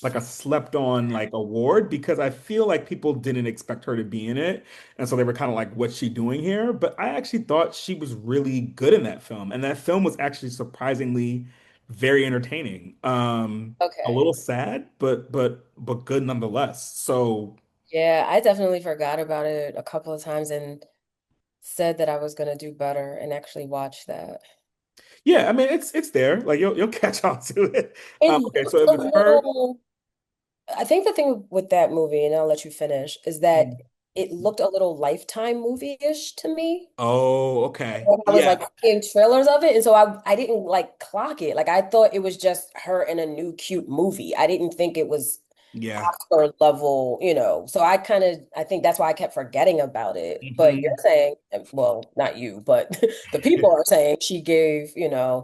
like a slept on like award because I feel like people didn't expect her to be in it. And so they were kind of like, what's she doing here? But I actually thought she was really good in that film. And that film was actually surprisingly very entertaining. A Okay. little sad, but good nonetheless. So Yeah, I definitely forgot about it a couple of times and said that I was gonna do better and actually watch that. yeah, I mean it's there. Like you'll catch on to it. It Okay, so looked it a was her. little, I think the thing with that movie, and I'll let you finish, is that it looked a little Lifetime movie-ish to me. Oh, okay. When I was Yeah, like seeing trailers of it, and so I didn't like clock it. Like I thought it was just her in a new cute movie. I didn't think it was yeah. Oscar level, So I think that's why I kept forgetting about it. But you're hmm saying, well, not you, but the people are saying she gave,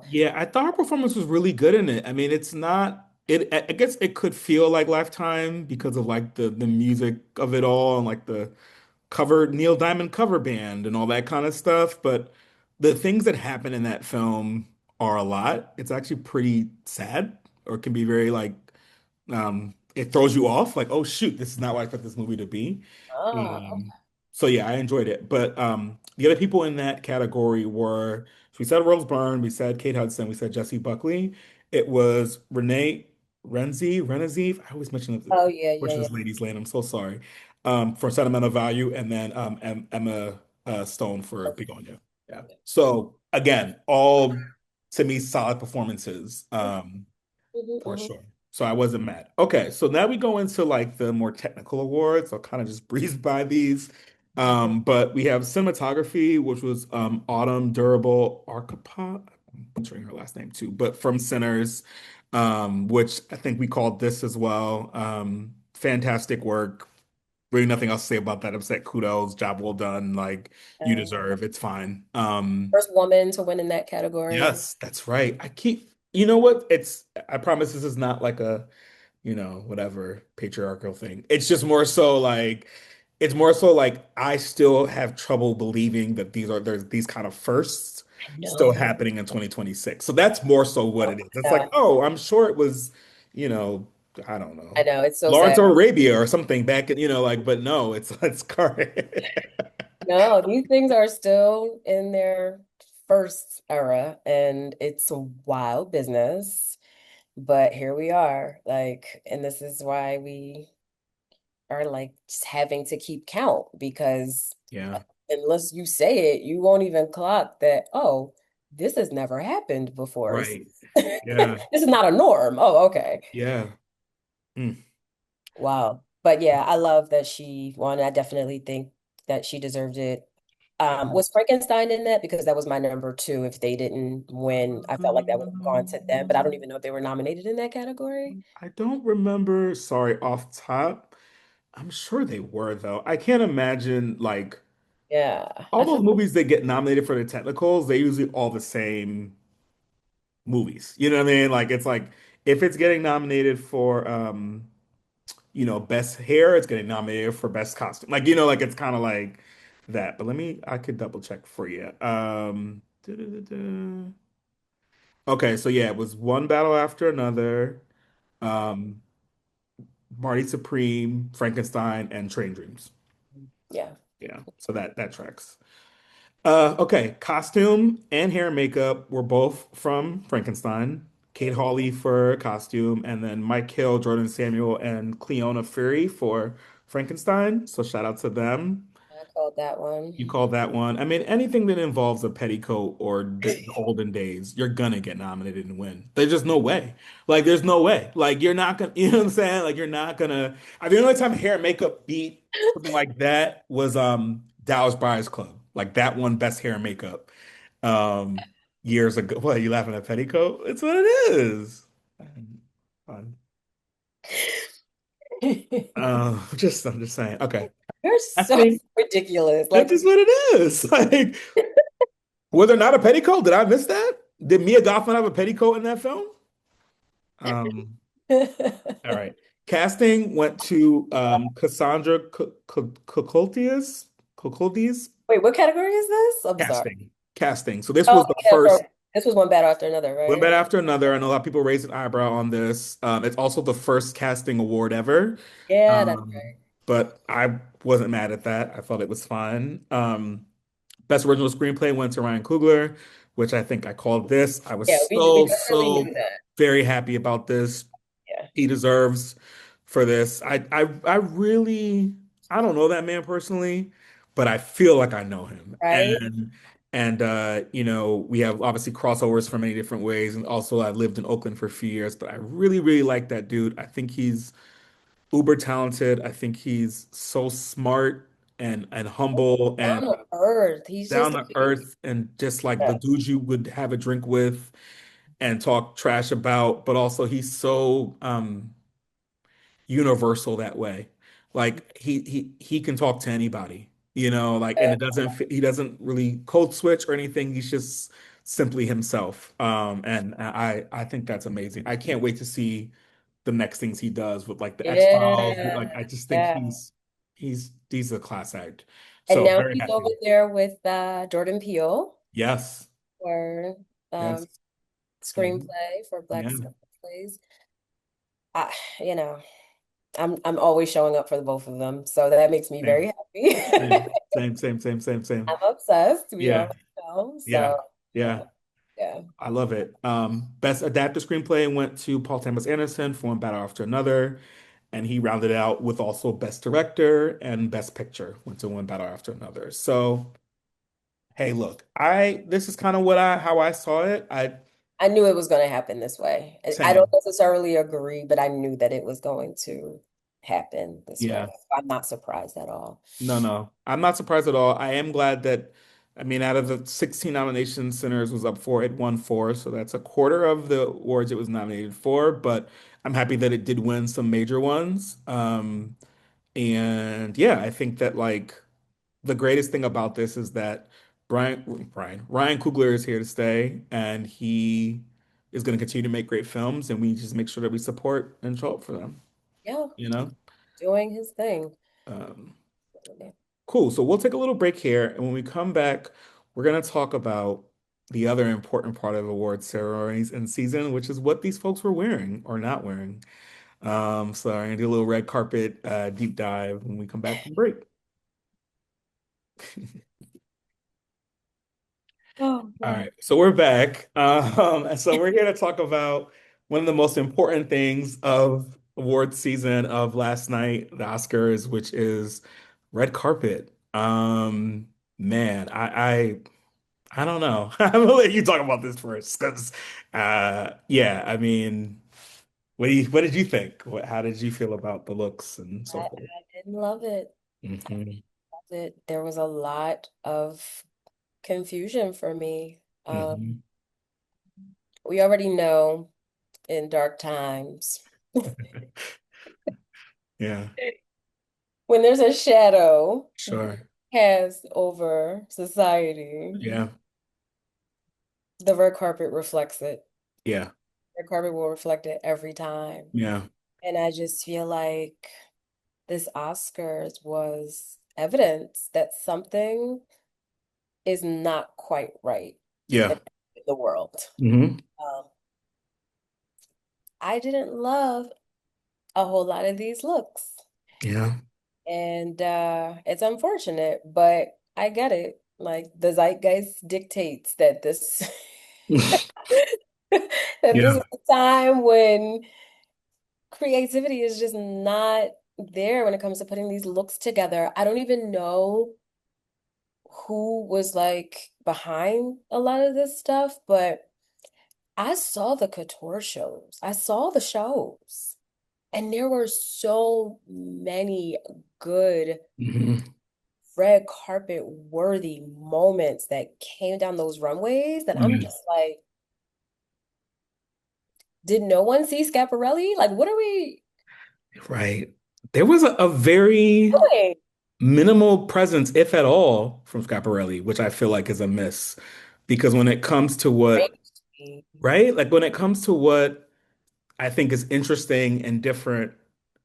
Yeah, I thought her performance was really good in it. I mean, it's not it I guess it could feel like Lifetime because of like the music of it all and like the cover Neil Diamond cover band and all that kind of stuff, but the things that happen in that film are a lot. It's actually pretty sad or can be very like it throws you off like, oh shoot, this is not what I expect this movie to be. ah, Um, so yeah, I enjoyed it. But the other people in that category so we said Rose Byrne, we said Kate Hudson, we said Jessie Buckley. It was Renee. Renziv. I always mention Oh yeah, which yeah, yeah. is Ladies Lane. I'm so sorry. For Sentimental Value, and then Emma Stone for Begonia. Yeah. So again, all to me solid performances. Mhm, For mhm. sure. So I wasn't mad. Okay, so now we go into like the more technical awards. I'll kind of just breeze by these. But we have cinematography, which was Autumn Durable Archipel. I'm butchering her last name too, but from Sinners, which I think we called this as well. Fantastic work. Really nothing else to say about that. Upset kudos, job well done. Like you Uh, deserve. It's fine. First woman to win in that category. Yes, that's right. You know what? I promise this is not like a, whatever patriarchal thing. It's more so like I still have trouble believing that there's these kind of firsts I still know. happening in 2026. So that's more so what it is. It's like, Yeah, oh, I'm sure it was, you know, I don't I know, know. It's so Lawrence sad. of Arabia or something back in, like, but no, it's current. No, these things are still in their first era, and it's a wild business. But here we are, like, and this is why we are like just having to keep count because Yeah, unless you say it, you won't even clock that, oh, this has never happened before. right. This Yeah, is not a norm. Oh, okay. yeah. Mm. Wow. But yeah, I love that she won. I definitely think that she deserved it. Was Frankenstein in that? Because that was my number two. If they didn't win, I felt like that would have gone to them, but I don't even know if they were nominated in that category. I don't remember, sorry, off top. I'm sure they were though. I can't imagine like Yeah. all I feel those movies that get nominated for the technicals, they usually all the same movies. You know what I mean? Like it's like if it's getting nominated for best hair, it's getting nominated for best costume. Like, like it's kind of like that. But I could double check for you. Okay, so yeah, it was one battle after another. Um, Marty Supreme, Frankenstein, and Train Dreams. yeah. Yeah, so that tracks. Okay, costume and hair and makeup were both from Frankenstein. Kate Mhm. Hawley for costume, and then Mike Hill, Jordan Samuel, and Cleona Fury for Frankenstein. So shout out to them. I called that one. You call that one. I mean, anything that involves a petticoat or the olden days, you're gonna get nominated and win. There's just no way. Like, there's no way. Like, you're not gonna, you know what I'm saying? Like, you're not gonna. I mean, the only time hair and makeup beat something like that was Dallas Buyers Club. Like that one, best hair and makeup, um, years ago. What, you laughing at petticoat? It's what it is. Fun. I'm just saying. Okay. You're I so think ridiculous. that's Like, just what it is. Like, was there not a petticoat? Did I miss that? Did Mia Goth have a petticoat in that film? Um, all right. Casting went to Cassandra Cucultius. Cucultius? wait, what category is this? I'm sorry. Casting. Casting. So this Oh, was the yeah, so first this was one battle after another, one right? bed after another. I know a lot of people raised an eyebrow on this. It's also the first casting award ever. Yeah, that's Um, but I wasn't mad at that. I thought it was fun. Best original screenplay went to Ryan Coogler, which I think I called this. I was yeah, we so, definitely knew so that. very happy about this. Yeah. He deserves for this. I really, I don't know that man personally, but I feel like I know him. Right? And we have obviously crossovers from many different ways. And also I lived in Oakland for a few years, but I really, really like that dude. I think he's uber talented. I think he's so smart and humble Down and to earth. He's down just to earth and just like the yeah. dude you would have a drink with and talk trash about, but also he's so universal that way. Like he can talk to anybody, and he doesn't really code switch or anything. He's just simply himself. And I think that's amazing. I can't wait to see the next things he does with like the X-Files. Yeah. Like I just think Yeah. he's a class act. And So now very he's over happy. there with Jordan Peele Yes. for Yes. um Mhm. screenplay for Black Yeah. Screenplays. I, you know, I'm always showing up for the both of them, so that makes me very Same. happy. Same. Same. Same. Same. Same. Same. I'm obsessed. We Yeah. already know. Yeah. So Yeah. Yeah. I love it. Best adapted screenplay went to Paul Thomas Anderson for One Battle After Another, and he rounded it out with also Best Director and Best Picture went to One Battle After Another. So, hey, look, I this is kind of what I how I saw it. I knew it was going to happen this way. I don't Same. necessarily agree, but I knew that it was going to happen this way. Yeah. I'm not surprised at all. No, no. I'm not surprised at all. I am glad that, I mean, out of the 16 nominations Sinners was up for, it won four. So that's a quarter of the awards it was nominated for. But I'm happy that it did win some major ones. And yeah, I think that like the greatest thing about this is that Ryan Coogler is here to stay and he is going to continue to make great films. And we just make sure that we support and show up for them, Yeah, you know? doing his thing. Um, Cool. So we'll take a little break here, and when we come back, we're going to talk about the other important part of award ceremonies in season, which is what these folks were wearing or not wearing. So I'm gonna do a little red carpet deep dive when we come back from break. Oh, All man. right, so we're back. And so we're here to talk about one of the most important things of award season of last night, the Oscars, which is red carpet. Man, I don't know. I'm gonna let you talk about this first, because yeah, I mean, what did you think? How did you feel about the looks and so forth? I didn't love it. Hmm. There was a lot of confusion for me. Hmm. We already know in dark times, Yeah, when there's a shadow sure. cast over society, Yeah, the red carpet reflects it. yeah, Red carpet will reflect it every time. yeah, And I just feel like this Oscars was evidence that something is not quite right yeah. in the world. Hmm. Um, I didn't love a whole lot of these looks. Yeah. And it's unfortunate, but I get it. Like the zeitgeist dictates that this that this Yeah. is a time when creativity is just not there when it comes to putting these looks together. I don't even know who was like behind a lot of this stuff, but I saw the couture shows. I saw the shows, and there were so many good Hmm. red carpet worthy moments that came down those runways that I'm Yeah. just like, did no one see Schiaparelli? Like, what are we Right. There was a very doing? minimal presence, if at all, from Schiaparelli, which I feel like is a miss. Because when it comes to what, Crazy. right? Like when it comes to what I think is interesting and different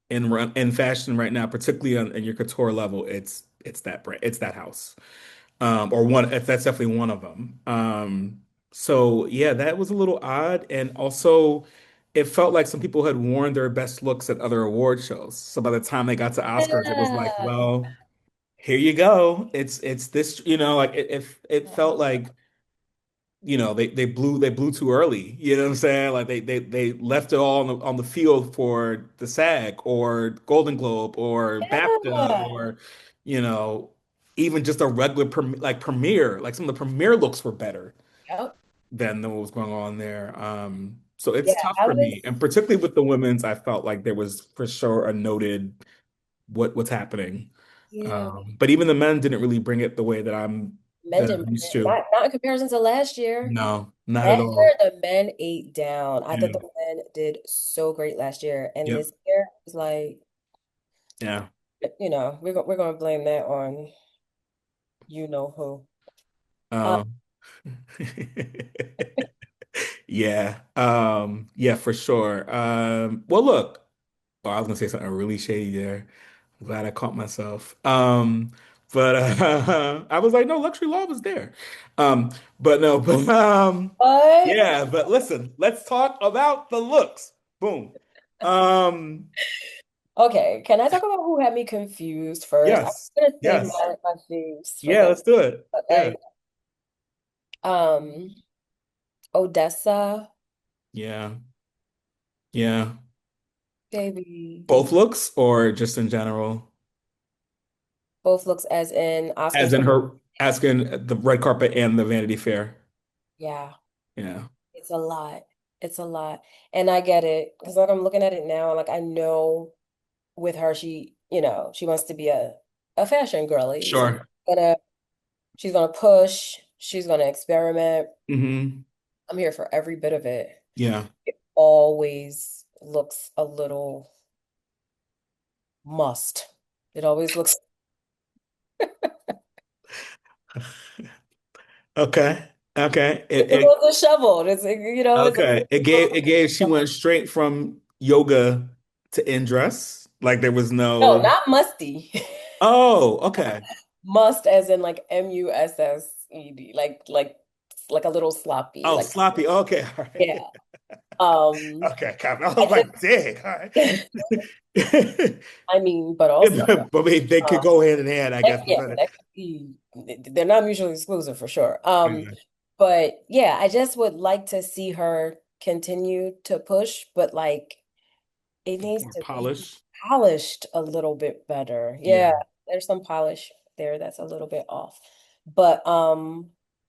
in fashion right now, particularly on in your couture level, it's that brand, it's that house. Or one, that's definitely one of them. So yeah, that was a little odd. And also it felt like some people had worn their best looks at other award shows. So by the time they got to Oscars, it was like, Yeah. well, here you go. It's this, like it felt like, they blew too early. You know what I'm saying? Like they left it all on the field for the SAG or Golden Globe or BAFTA Yeah. or, you know, even just a regular premiere. Like some of the premiere looks were better Yep. than what was going on there. So Yeah, it's tough I for was, me. And particularly with the women's, I felt like there was for sure a noted what's happening. yeah, But even the men didn't really bring it the way that I'm men that didn't I'm bring used it. to. Not in comparison to last year. No, not at Last year, all. the men ate down. I thought Yeah. the men did so great last year, and Yep. this year was like, Yeah. we're gonna blame that on you know who. Uh, Um, yeah. Yeah, for sure. Well, look, I was gonna say something really shady there. I'm glad I caught myself. But I was like, no, luxury law was there. But no, but but yeah, but listen, let's talk about the looks. Boom. Um, okay, can I talk about who had me confused first? I'm yes, gonna save yes. my faves for Yeah, this. let's do it. But Yeah. like, um, Odessa, Yeah. Yeah. baby. Both looks or just in general? Both looks as in As Oscars. in her asking the red carpet and the Vanity Fair. Yeah, Yeah. it's a lot. It's a lot. And I get it. Because like I'm looking at it now, like I know with her, she wants to be a fashion girly. So Sure. gonna she's gonna push, she's gonna experiment. Hmm. I'm here for every bit of it. Yeah. It always looks a little must. It always looks Okay. Okay. it's a little disheveled. Okay. It gave she went straight from yoga to in dress. Like there was no, no. not musty. Oh, okay. Must as in like MUSSED, like a little sloppy. Oh, Like sloppy. Okay. All yeah. right. Um Okay. Copy. I I was like, dang. All just right. I mean, but also But I mean, they could go hand in hand, I guess. yeah, that could be they're not mutually exclusive for sure. Yeah. But yeah, I just would like to see her continue to push, but like it needs More to be polish. polished a little bit better. Yeah, Yeah. there's some polish there that's a little bit off. But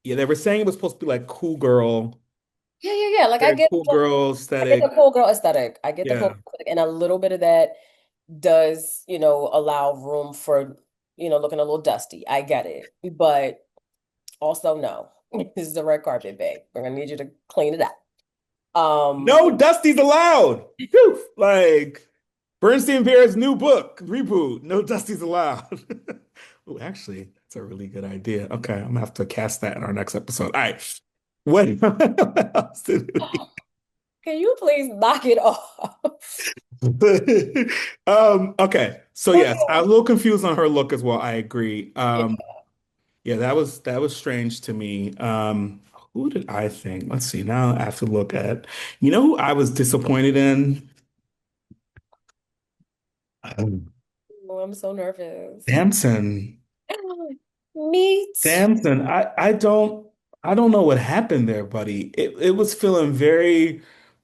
Yeah, they were saying it was supposed to be like cool girl, yeah. Like very cool girl I get the aesthetic. cool girl aesthetic. I get the cool Yeah. girl aesthetic, and a little bit of that does, allow room for, looking a little dusty. I get it. But also no. This is the red carpet, babe. We're gonna need you to clean it up. Um, No Dusty's allowed. Phew. Like Bernstein Bears new book, reboot. No Dusty's allowed. Oh, actually, that's a really good idea. Okay, I'm gonna have to cast that in our next episode. All right. What, what else did we can you please knock it off? okay. So yes, I'm a little confused on her look as well. I agree. Yeah, that was strange to me. Who did I think? Let's see. Now I have to look at. You know who I was disappointed in? Um, Oh, I'm so nervous. Samson. Me too. Samson. I don't know what happened there, buddy. It was feeling very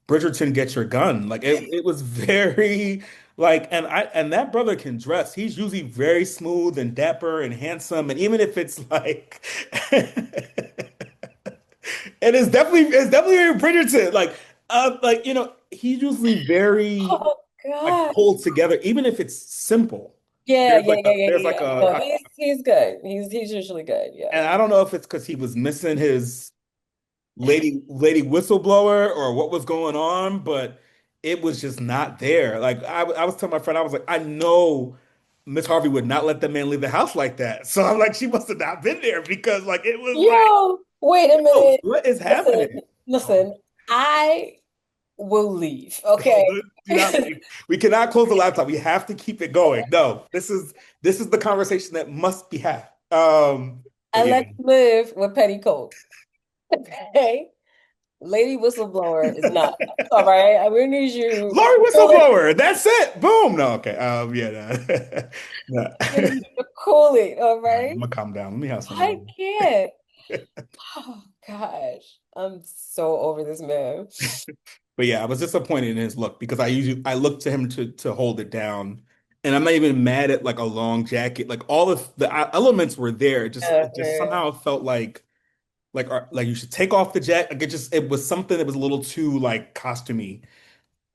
Bridgerton get your gun. Like it was very like and that brother can dress. He's usually very smooth and dapper and handsome. And even if it's like and it's definitely very Bridgerton. Like he's usually very Oh like God. pulled together, even if it's simple. Yeah, There's yeah, like yeah, a yeah, there's like yeah. No, a he's good. He's usually good. Yeah. and I don't know if it's because he was missing his lady whistleblower or what was going on, but it was just not there. Like I was telling my friend, I was like, I know Miss Harvey would not let the man leave the house like that. So I'm like, she must have not been there because like it was like, Yo, wait a yo, minute. what is Listen, happening? Oh, listen. I will leave. no, Okay. do not leave. We cannot close the laptop. We have to keep it going. No, this is the conversation that must be had. But I yeah. let you live with petticoat. Okay. Lady whistleblower is not. All right. I will need you Lori to whistleblower. That's it. Boom. No, okay. Yeah, no. No. cool it. All All right, right. I'm gonna calm down. Let me have some I water. can't. Oh gosh. I'm so over this man. But yeah, I was disappointed in his look because I look to him to hold it down. And I'm not even mad at like a long jacket. Like all of the elements were there. It just Yeah. somehow felt like you should take off the jacket. Like it was something that was a little too like costumey.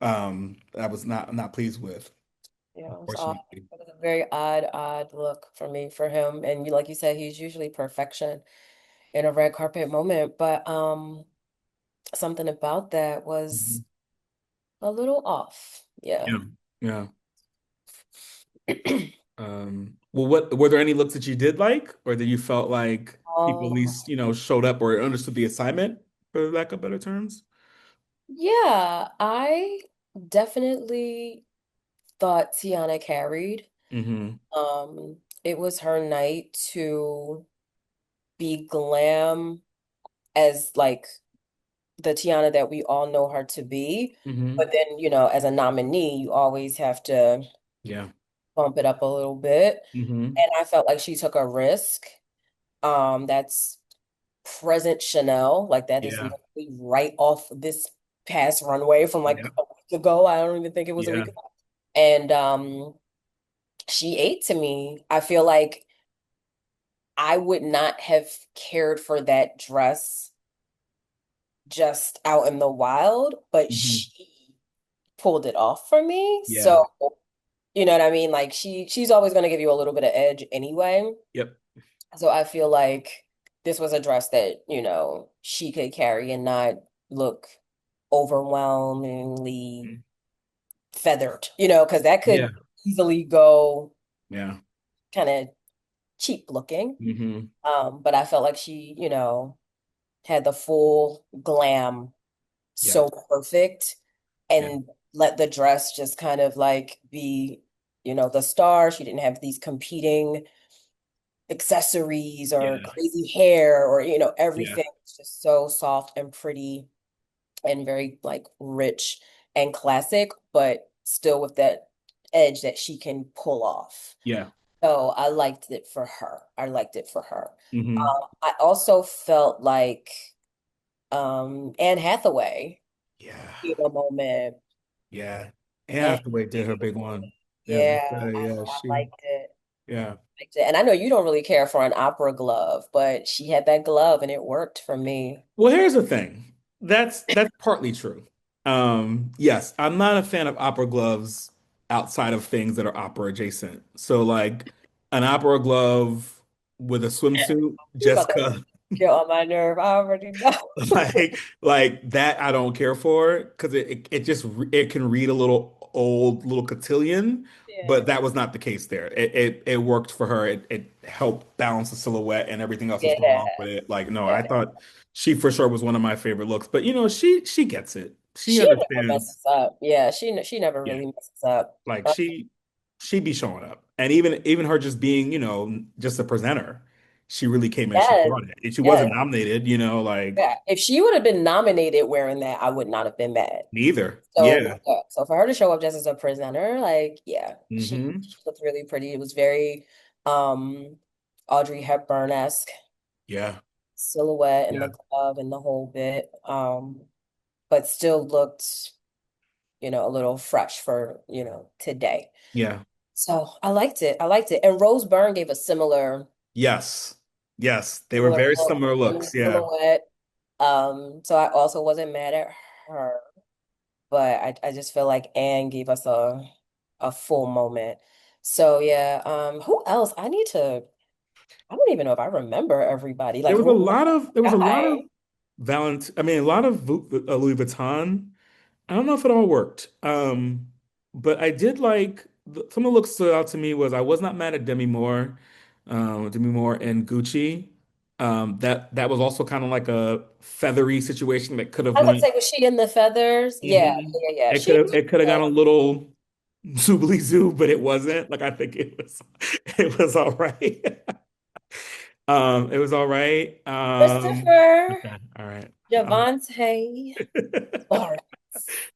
I was not pleased with, Yeah, it was odd. unfortunately. It was a very odd look for me, for him. And like you said, he's usually perfection in a red carpet moment. But something about that was Mhm. a little off. Yeah. Yeah. Yeah. Well, what were there any looks that you did like, or that you felt like people at Um, least, showed up or understood the assignment, for lack of better terms? yeah, I definitely thought Tiana carried. Hmm. It was her night to be glam as like the Tiana that we all know her to be. Hmm. But then, as a nominee, you always have to Yeah. bump it up a little bit. Hmm. And I felt like she took a risk. That's present Chanel. Like that is Yeah. literally right off this past runway from like Yeah. a week ago. I don't even think it was a Yeah. week ago. And she ate to me. I feel like I would not have cared for that dress just out in the wild, but Hmm. she pulled it off for me. Yeah. So, you know what I mean? Like she's always going to give you a little bit of edge anyway. Yep. So I feel like this was a dress that, she could carry and not look overwhelmingly Mhm. feathered, because that Yeah. could easily go Yeah. kind of cheap looking. Hmm. But I felt like she, had the full glam Yeah. so perfect Yeah. and let the dress just kind of like be, the star. She didn't have these competing accessories or Yeah. crazy hair or, Yeah. everything. It's just so soft and pretty and very like rich and classic, but still with that edge that she can pull off. Yeah. So I liked it for her. I liked it for her. Hmm. I also felt like Anne Hathaway Yeah. in a moment. Yeah. Anne And Hathaway did her big one. Yeah. yeah, Yeah. I She, liked it. yeah. Liked it. And I know you don't really care for an opera glove, but she had that glove and it worked for me. Well, here's the thing. That's partly true. Yes, I'm not a fan of opera gloves outside of things that are opera adjacent. So like an opera glove with a swimsuit, You about to Jessica, get on my nerve. I already know. like that I don't care for because it just it can read a little old, little cotillion, Yeah. but that was not the case there. It worked for her. It helped balance the silhouette and everything else was going Yeah. on with it. Like no, I Yeah. thought she for sure was one of my favorite looks. But she gets it. She She never understands. messes up. Yeah, she never Yeah, really messes up. like she be showing up, and even her just being just a presenter, she really came in. She Yes, brought it. And she wasn't yes. nominated. Like. Yeah. If she would have been nominated wearing that, I would not have been mad. Neither. So, Yeah. yeah. So for her to show up just as a presenter, like, yeah, Hmm. she looked really pretty. It was very um Audrey Hepburn-esque Yeah. silhouette and Yeah. the glove and the whole bit. But still looked, a little fresh for, today. Yeah. So I liked it. I liked it. And Rose Byrne gave a similar, Yes. Yes. They were similar very look, similar similar looks. Yeah. silhouette. So I also wasn't mad at her, but I just feel like Anne gave us a full moment. So yeah, who else? I don't even know if I remember everybody. Like who There was a lot of guy? I mean, a lot of Louis Vuitton. I don't know if it all worked. But I did like some of the looks stood out to me was I was not mad at Demi Moore and Gucci. That was also kind of like a feathery situation that could have I was gonna went. say, was she in the feathers? Yeah, Mhm. yeah, yeah. She was, It could have gone a little zoobly zoo, but it wasn't. Like I think it was all right. It was all right. Christopher Okay, all right. Javante Lawrence.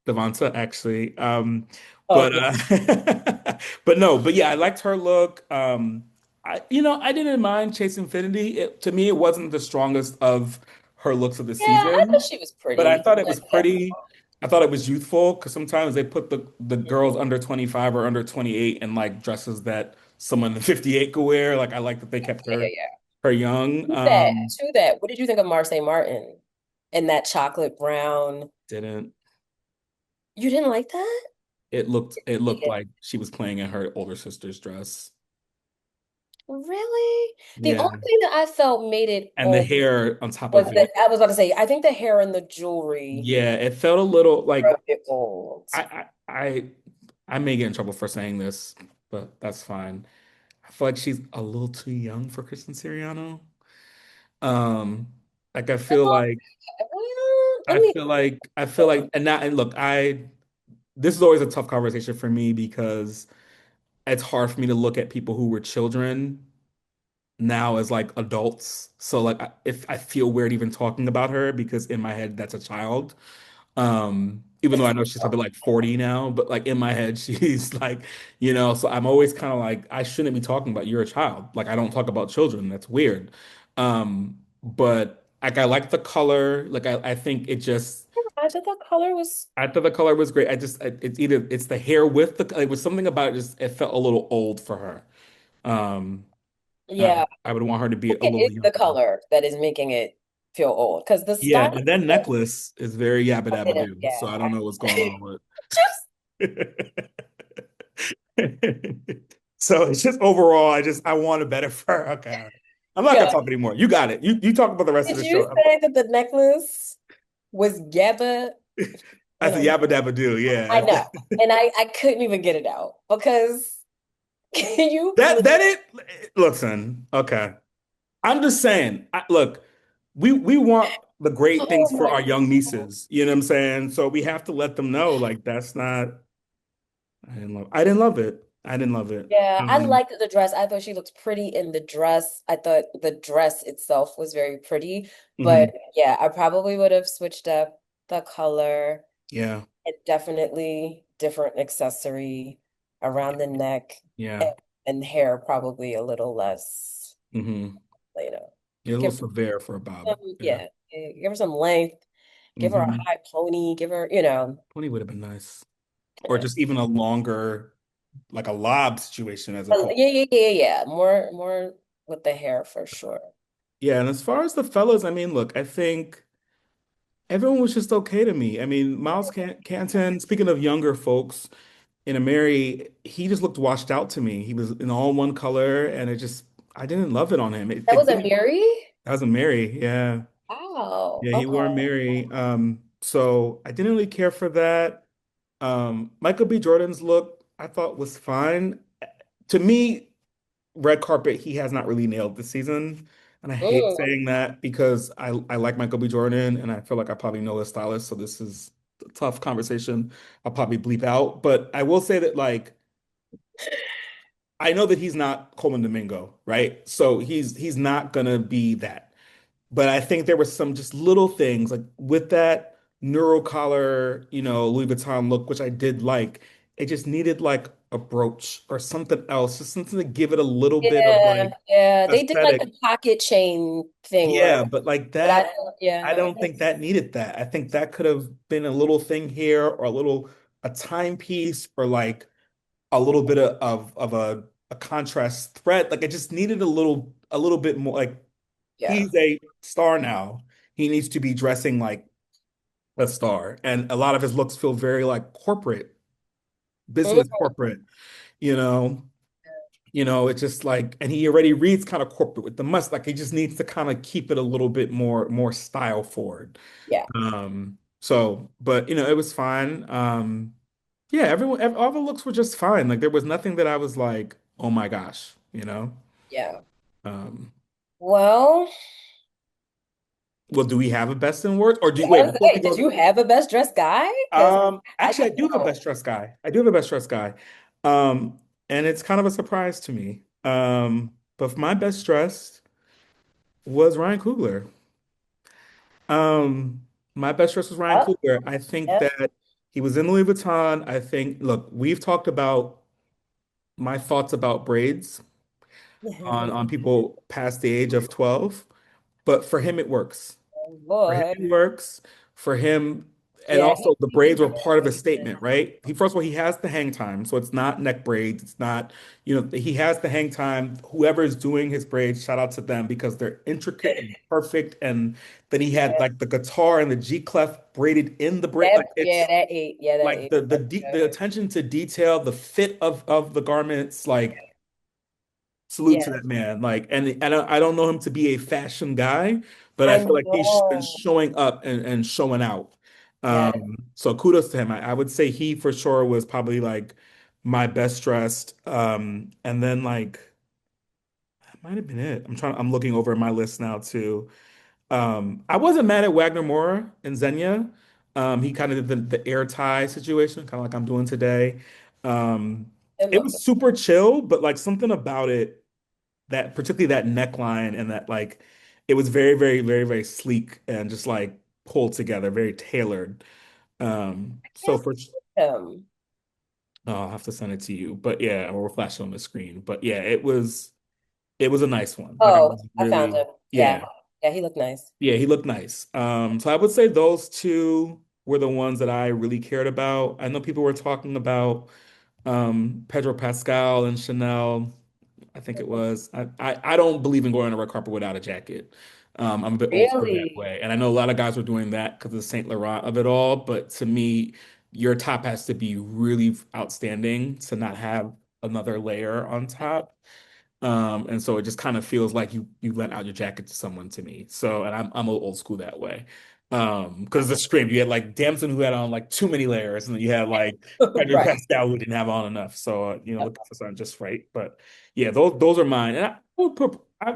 Devonta actually. Oh But yeah, but no, but yeah, I liked her look. I didn't mind Chase Infinity. To me, it wasn't the strongest of her looks of the yeah. I thought season, she was but I pretty. thought it Like, was pretty. I thought it was youthful because sometimes they put the girls under 25 or under 28 in like dresses that someone 58 could wear. Like I like that they kept yeah, yeah, yeah. her young. To that, to that. What did you think of Marseille Martin and that chocolate brown? Didn't You didn't like that? it looked Yeah. like she was playing in her older sister's dress. Really? The Yeah. only thing that I felt made it And the old hair on top was of that it. I was about to say, I think the hair and the jewelry Yeah, it felt a little were like a bit old. I may get in trouble for saying this, but that's fine. I feel like she's a little too young for Kristen Siriano. Um, like I mean, I feel like and now and look, I this is always a tough conversation for me because it's hard for me to look at people who were children now as like adults. So like if I feel weird even talking about her because in my head that's a child. Even though I know she's probably like 40 now, but like in my head she's like, so I'm always kind of like I shouldn't be talking about you're a child. Like I don't talk about children. That's weird. But Like I like the color. Like I think it just I thought the color was I thought the color was great. It's either it's the hair with the it was something about it just it felt a little old for her. Um yeah. I would want her to be I a think little it is the younger. color that is making it feel old because the Yeah, style. and that necklace is very yabba dabba do. Yeah. So I don't know what's going on with Just So it's just overall, I want it better for her. Okay. I'm not gonna yeah. talk anymore. You got it. You talk about the rest of Did the you show. say that the necklace was Gabba? I Hold said on. yabba dabba do, I yeah. know. And I couldn't even get it out because can you That please? that it listen, okay. I'm just saying, look, we want the great Oh things for my our young God. nieces. You know what I'm saying? So we have to let them know, like that's not I didn't love it. I didn't love it. Yeah, I liked the dress. I thought she looked pretty in the dress. I thought the dress itself was very pretty. But Mhm. yeah, I probably would have switched up the color Yeah, and definitely different accessory around the neck yeah. and, and hair probably a little less, Hmm. you know. Yeah, a little Give severe for a her Bob. some, Yeah. yeah, give her some length, give her a Hmm. high pony, give her, you know. 20 would have been nice. Or just even a longer, like a lob situation as opposed. Yeah. More with the hair for sure. Yeah, and as far as the fellas, I mean, look, I think everyone was just okay to me. I mean, Canton, speaking of younger folks in a Mary, he just looked washed out to me. He was in all one color, and I didn't love it on him. That It was a didn't, Mary? that was a Mary, yeah. Oh, Yeah, he wore a okay. Mary. So I didn't really care for that. Michael B. Jordan's look, I thought was fine. To me, red carpet, he has not really nailed this season. And I hate Mm, saying that because I like Michael B. Jordan and I feel like I probably know his stylist. So this is a tough conversation. I'll probably bleep out. But I will say that like I know that he's not Coleman Domingo, right? So he's not gonna be that. But I think there were some just little things like with that neuro collar, Louis Vuitton look, which I did like. It just needed like a brooch or something else, just something to give it a little bit of yeah, like yeah. They did like aesthetic. the pocket chain thing, right? Yeah, but like But that, I yeah, don't think that needed that. I think that could have been a little thing here or a timepiece or like a little bit of a contrast thread. Like it just needed a little bit more like yeah. he's a star now. He needs to be dressing like a star. And a lot of his looks feel very like corporate, Mm, business corporate, you know. It's just like, and he already reads kind of corporate with the must. Like he just needs to kind of keep it a little bit more style forward. yeah, So, but it was fine. Yeah, all the looks were just fine. Like there was nothing that I was like, oh my gosh. yeah. Um, Well, well, do we have a best in words? Or do I wait, was before we say, did go, you have a best dressed guy? Because I actually I do have a don't. best dressed guy. I do have a best dressed guy. And it's kind of a surprise to me. But my best dressed was Ryan Coogler. My best dress was Ryan Yep, Coogler. I think yep. that he was in Louis Vuitton. Look, we've talked about my thoughts about braids on people past the age of 12, but for him it works. Oh For him boy. it works. For him, and Yeah, also the he did braids were part of a very good. statement, right? First of all, he has the hang time, so it's not neck braids. It's not, he has the hang time. Whoever is doing his braids, shout out to them because they're intricate and perfect. And then he had Yeah, like the guitar and the G clef braided in the braid. Like it's that ate. Yeah, that like ate. That's the good. attention to detail, the fit of the garments, like salute Yeah, to that man. Like, and I don't know him to be a fashion guy, but I I feel like he's been know. showing up and showing out. Yeah. So kudos to him. I would say he for sure was probably like my best dressed. And then like that might have been it. I'm looking over my list now too. I wasn't mad at Wagner Moura and Xenia. He kind of did the air tie situation, kind of like I'm doing today. Um, It it looked was super chill, but like something about it that particularly that neckline and that like it was very, very, very, very sleek and just like pulled together, very tailored. So for him. oh, I'll have to send it to you, but yeah, we'll flash it on the screen. But yeah, it was a nice one. Like I Oh, was I found really him. Yeah. yeah. Yeah, he looked nice. Yeah, he looked nice. So I would say those two were the ones that I really cared about. I know people were talking about Pedro Pascal and Chanel. I think it was. I don't believe in going on a red carpet without a jacket. I'm a bit old school that Really? way, and I know a lot of guys were doing that because of the Saint Laurent of it all. But to me, your top has to be really outstanding to not have another layer on top. And so it just kind of feels like you let out your jacket to someone to me. So, and I'm old school that way. Because the scream, you had like Damson who had on like too many layers, and then you had like Pedro Right. Pascal who didn't have on enough. So, looking for something just right. But yeah, those are mine. And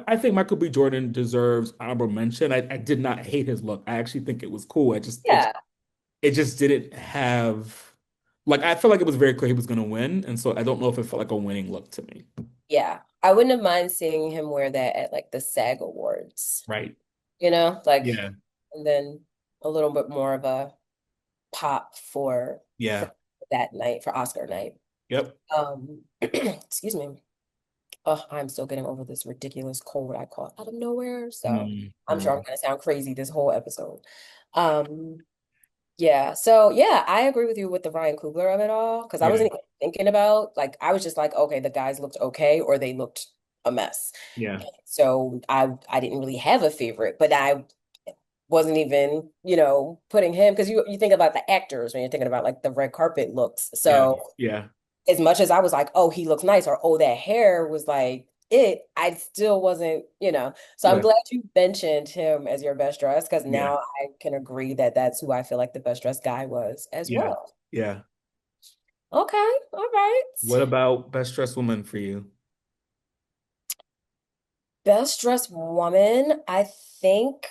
I think Michael B. Jordan deserves honorable mention. I did not hate his look. I actually think it was cool. Yeah. It just didn't have like I felt like it was very clear he was going to win, and so I don't know if it felt like a winning look to me. Yeah. I wouldn't have mind seeing him wear that at like the SAG Awards, Right. like, Yeah. and then a little bit more of a pop for Yeah. that night, for Oscar night. Yep. Excuse me. Oh, I'm still getting over this ridiculous cold I caught out of nowhere. So I'm sure I'm Mhm. gonna sound crazy this whole episode. Um, yeah. So yeah, I agree with you with the Ryan Coogler of it all because I Yeah. wasn't even thinking about like I was just like, okay, the guys looked okay or they looked a mess. Yeah. So I didn't really have a favorite, but I wasn't even, putting him because you think about the actors when you're thinking about like the red carpet looks. Yeah. So Yeah. as much as I was like, oh, he looks nice, or oh, that hair was like I still wasn't. So I'm Yeah. glad you mentioned him as your best dressed because Yeah. now I can agree that that's who I feel like the best dressed guy was as Yeah. well. Yeah. Okay, all right. What about best dressed woman for you? Best dressed woman, I think,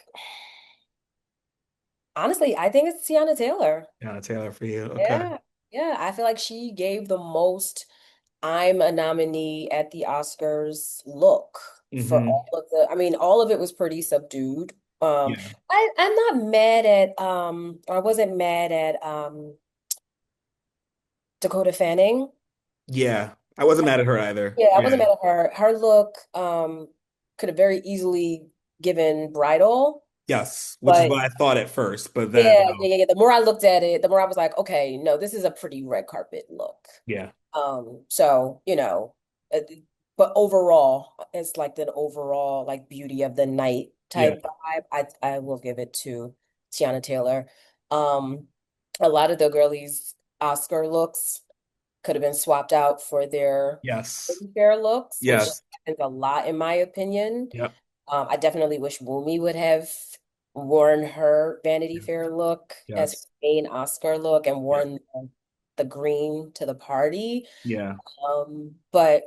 honestly, I think it's Tiana Taylor. Yeah, Taylor for you. Okay. Yeah. Yeah, I feel like she gave the most I'm a nominee at the Oscars look for Hmm. all of I mean, all of it was pretty subdued. Yeah. I'm not mad at I wasn't mad at Dakota Fanning. Yeah. I wasn't mad at her either. Yeah, I wasn't Yeah. mad at her. Her look could have very easily given bridal, Yes. Which is but what I thought at first, but then yeah, yeah, yeah. The more I looked at it, the more I was like, okay, no, this is a pretty red carpet look. yeah. So, uh, but overall, it's like the overall like beauty of the night Yeah. type vibe. I will give it to Tiana Taylor. Um, a lot of the girlies' Oscar looks could have been swapped out for their Yes. fair looks, which Yes. happens a lot in my opinion. Yep. I definitely wish Wumi would have worn her Vanity Yeah. Fair look as her Yes. main Oscar look and Yeah. worn the green to the party. Yeah. But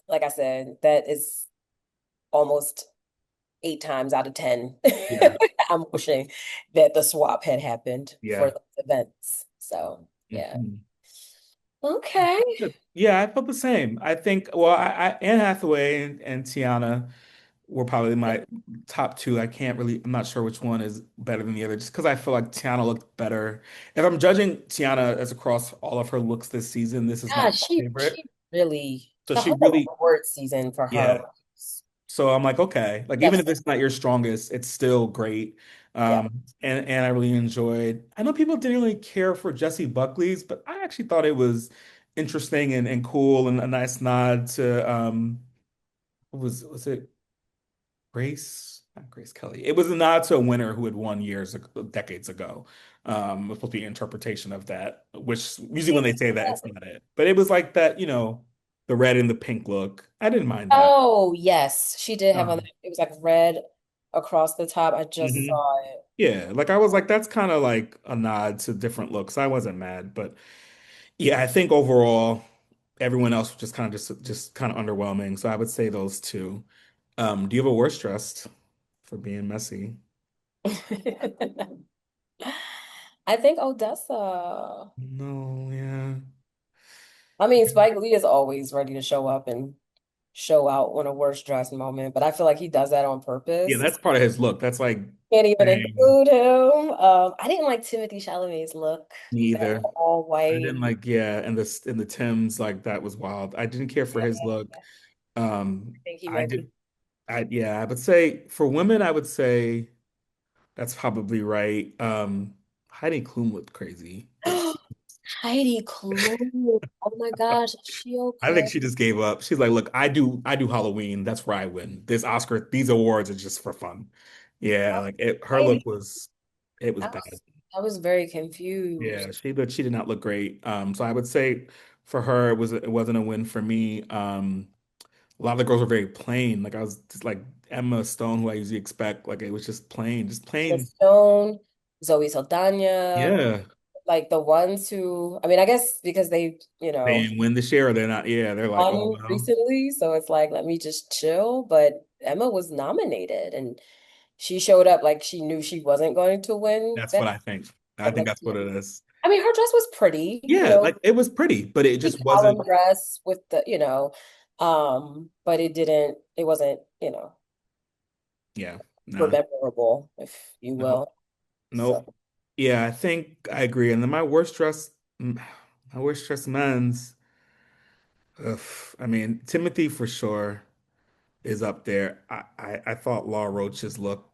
like I said, that is almost 8 times out of 10. Yeah. I'm wishing that the swap had happened for Yeah. those events. So yeah. Mhm. Okay. Yeah, I felt the same. I think, well, Anne Hathaway and Tiana were probably my top two. I'm not sure which one is better than the other, just because I feel like Tiana looked better. If I'm judging Tiana as across all of her looks this season, this is Yeah, not my she favorite. really So the she whole really, award season for her yeah. was So I'm like, okay, like even if devastating. it's not your strongest, it's still great. Yeah. And I really enjoyed. I know people didn't really care for Jesse Buckley's, but I actually thought it was interesting and cool and a nice nod to was it Grace? Not Grace Kelly. It was a nod to a winner who had won decades ago. It was supposed to be an interpretation of that, which usually when they say that, it's not it. But it was like that, the red and the pink look. I didn't mind that. Oh, yes. She did have on Um, it was like red across the top. I just mhm. saw it. Yeah, like I was like, that's kind of like a nod to different looks. I wasn't mad, but yeah, I think overall everyone else was just kind of just kind of underwhelming. So I would say those two. Do you have a worst dressed for being messy? I think Odessa. No, yeah. I mean, Spike Lee is always ready to show up and show out on a worst dress moment, but I feel like he does that on Yeah, purpose. that's part of his look. That's like, Can't even dang, include him. I didn't like Timothy Chalamet's look. me That either. all I white. didn't like, yeah, and the Timbs, like that was wild. I didn't care for Yeah, his look. I think he I might be did. Yeah, I would say for women, I would say that's probably right. Heidi Klum looked crazy. Like Heidi Klum. Oh my gosh, is she I think okay? she just gave up. She's like, look, I do Halloween. That's where I win. This Oscar, these awards are just for fun. Yeah, like her look Heidi, was it was I bad. was I was very Yeah, confused. she did not look great. So I would say for her it wasn't a win for me. A lot of the girls were very plain. Like I was just like Emma Stone, who I usually expect. Like it was just Emma plain. Stone, Zoe Saldana, Yeah, like the ones who, I mean, I guess because they, they didn't win this year, or they're not. Yeah, they're like, oh won well. recently, so it's like, let me just chill. But Emma was nominated and she showed up like she knew she wasn't going to win That's Best what I think. I think that's what Picture. it is. I mean, her dress was pretty, Yeah, like it was pretty, but it big just wasn't. column dress with the, but it wasn't, Yeah, no, rememberable, if you no, will. So nope. Yeah, I think I agree. And then my worst dress men's. Ugh, I mean, Timothy for sure is up there. I thought Law Roach's look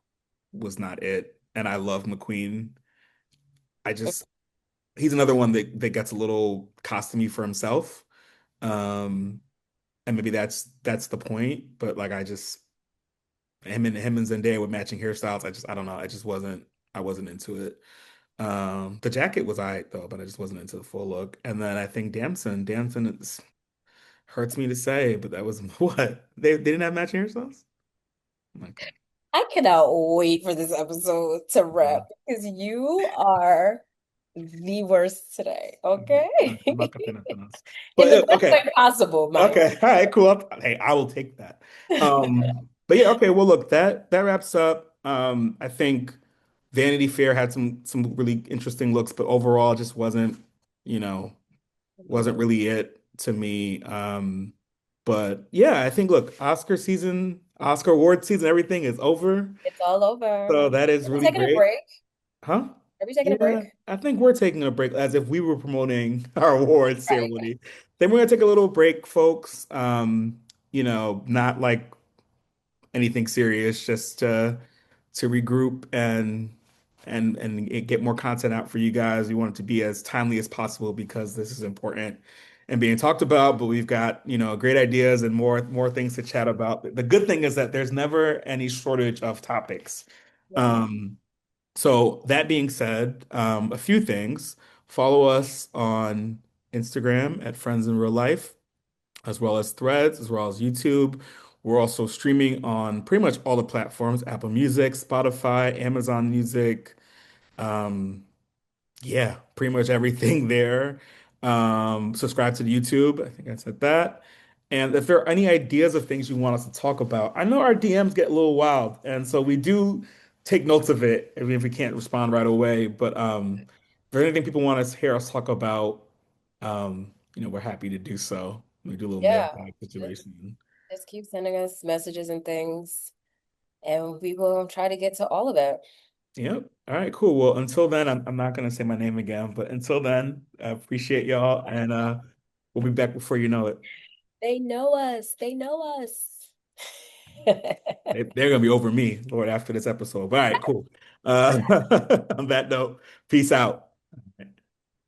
was not it, and I love McQueen. I just he's another one that gets a little costumey for himself. Um, and maybe that's the point. But like I just him and Zendaya with matching hairstyles. I don't know. I wasn't into it. The jacket was all right though, but I just wasn't into the full look. And then I think Damson hurts me to say, but that was what they didn't have matching hairstyles. Okay. I cannot wait for this episode to Yeah. wrap because you are the worst today, I'm okay? I'm not gonna say nothing else. In the But best okay, way possible, mind okay, all right, cool. Hey, I will take that. But yeah, okay. Well, look, that wraps up. I think Vanity Fair had some really interesting looks, but overall, just you know, wasn't you. really it to me. But yeah, I think look, Oscar award season, everything is over. It's all over. So that is Are we really taking a great. break? Huh? Are we taking a break? Yeah, I think we're taking a break as if we were promoting our awards Right. ceremony. Then we're gonna take a little break, folks. Not like anything serious, just to regroup and get more content out for you guys. We want it to be as timely as possible because this is important and being talked about, but we've got, great ideas and more things to chat about. The good thing is that there's never any shortage of topics. Yeah. Um, so that being said, a few things. Follow us on Instagram at Friends in Real Life, as well as Threads, as well as YouTube. We're also streaming on pretty much all the platforms, Apple Music, Spotify, Amazon Music. Um, yeah, pretty much everything there. Subscribe to the YouTube. I think I said that. And if there are any ideas of things you want us to talk about, I know our DMs get a little wild, and so we do take notes of it, even if we can't respond right away. But if there's anything people want us to hear us talk about, we're happy to do so. We do a little Yeah. mailbag situation. Just keep sending us messages and things, and we will try to get to all of it. Yep. All right, cool. Well, until then, I'm not gonna say my name again, but until then, I appreciate y'all, and we'll be back before you know it. They know us. They know us. They're gonna be over me, Lord, after this episode. But all right, cool. On that note, peace out.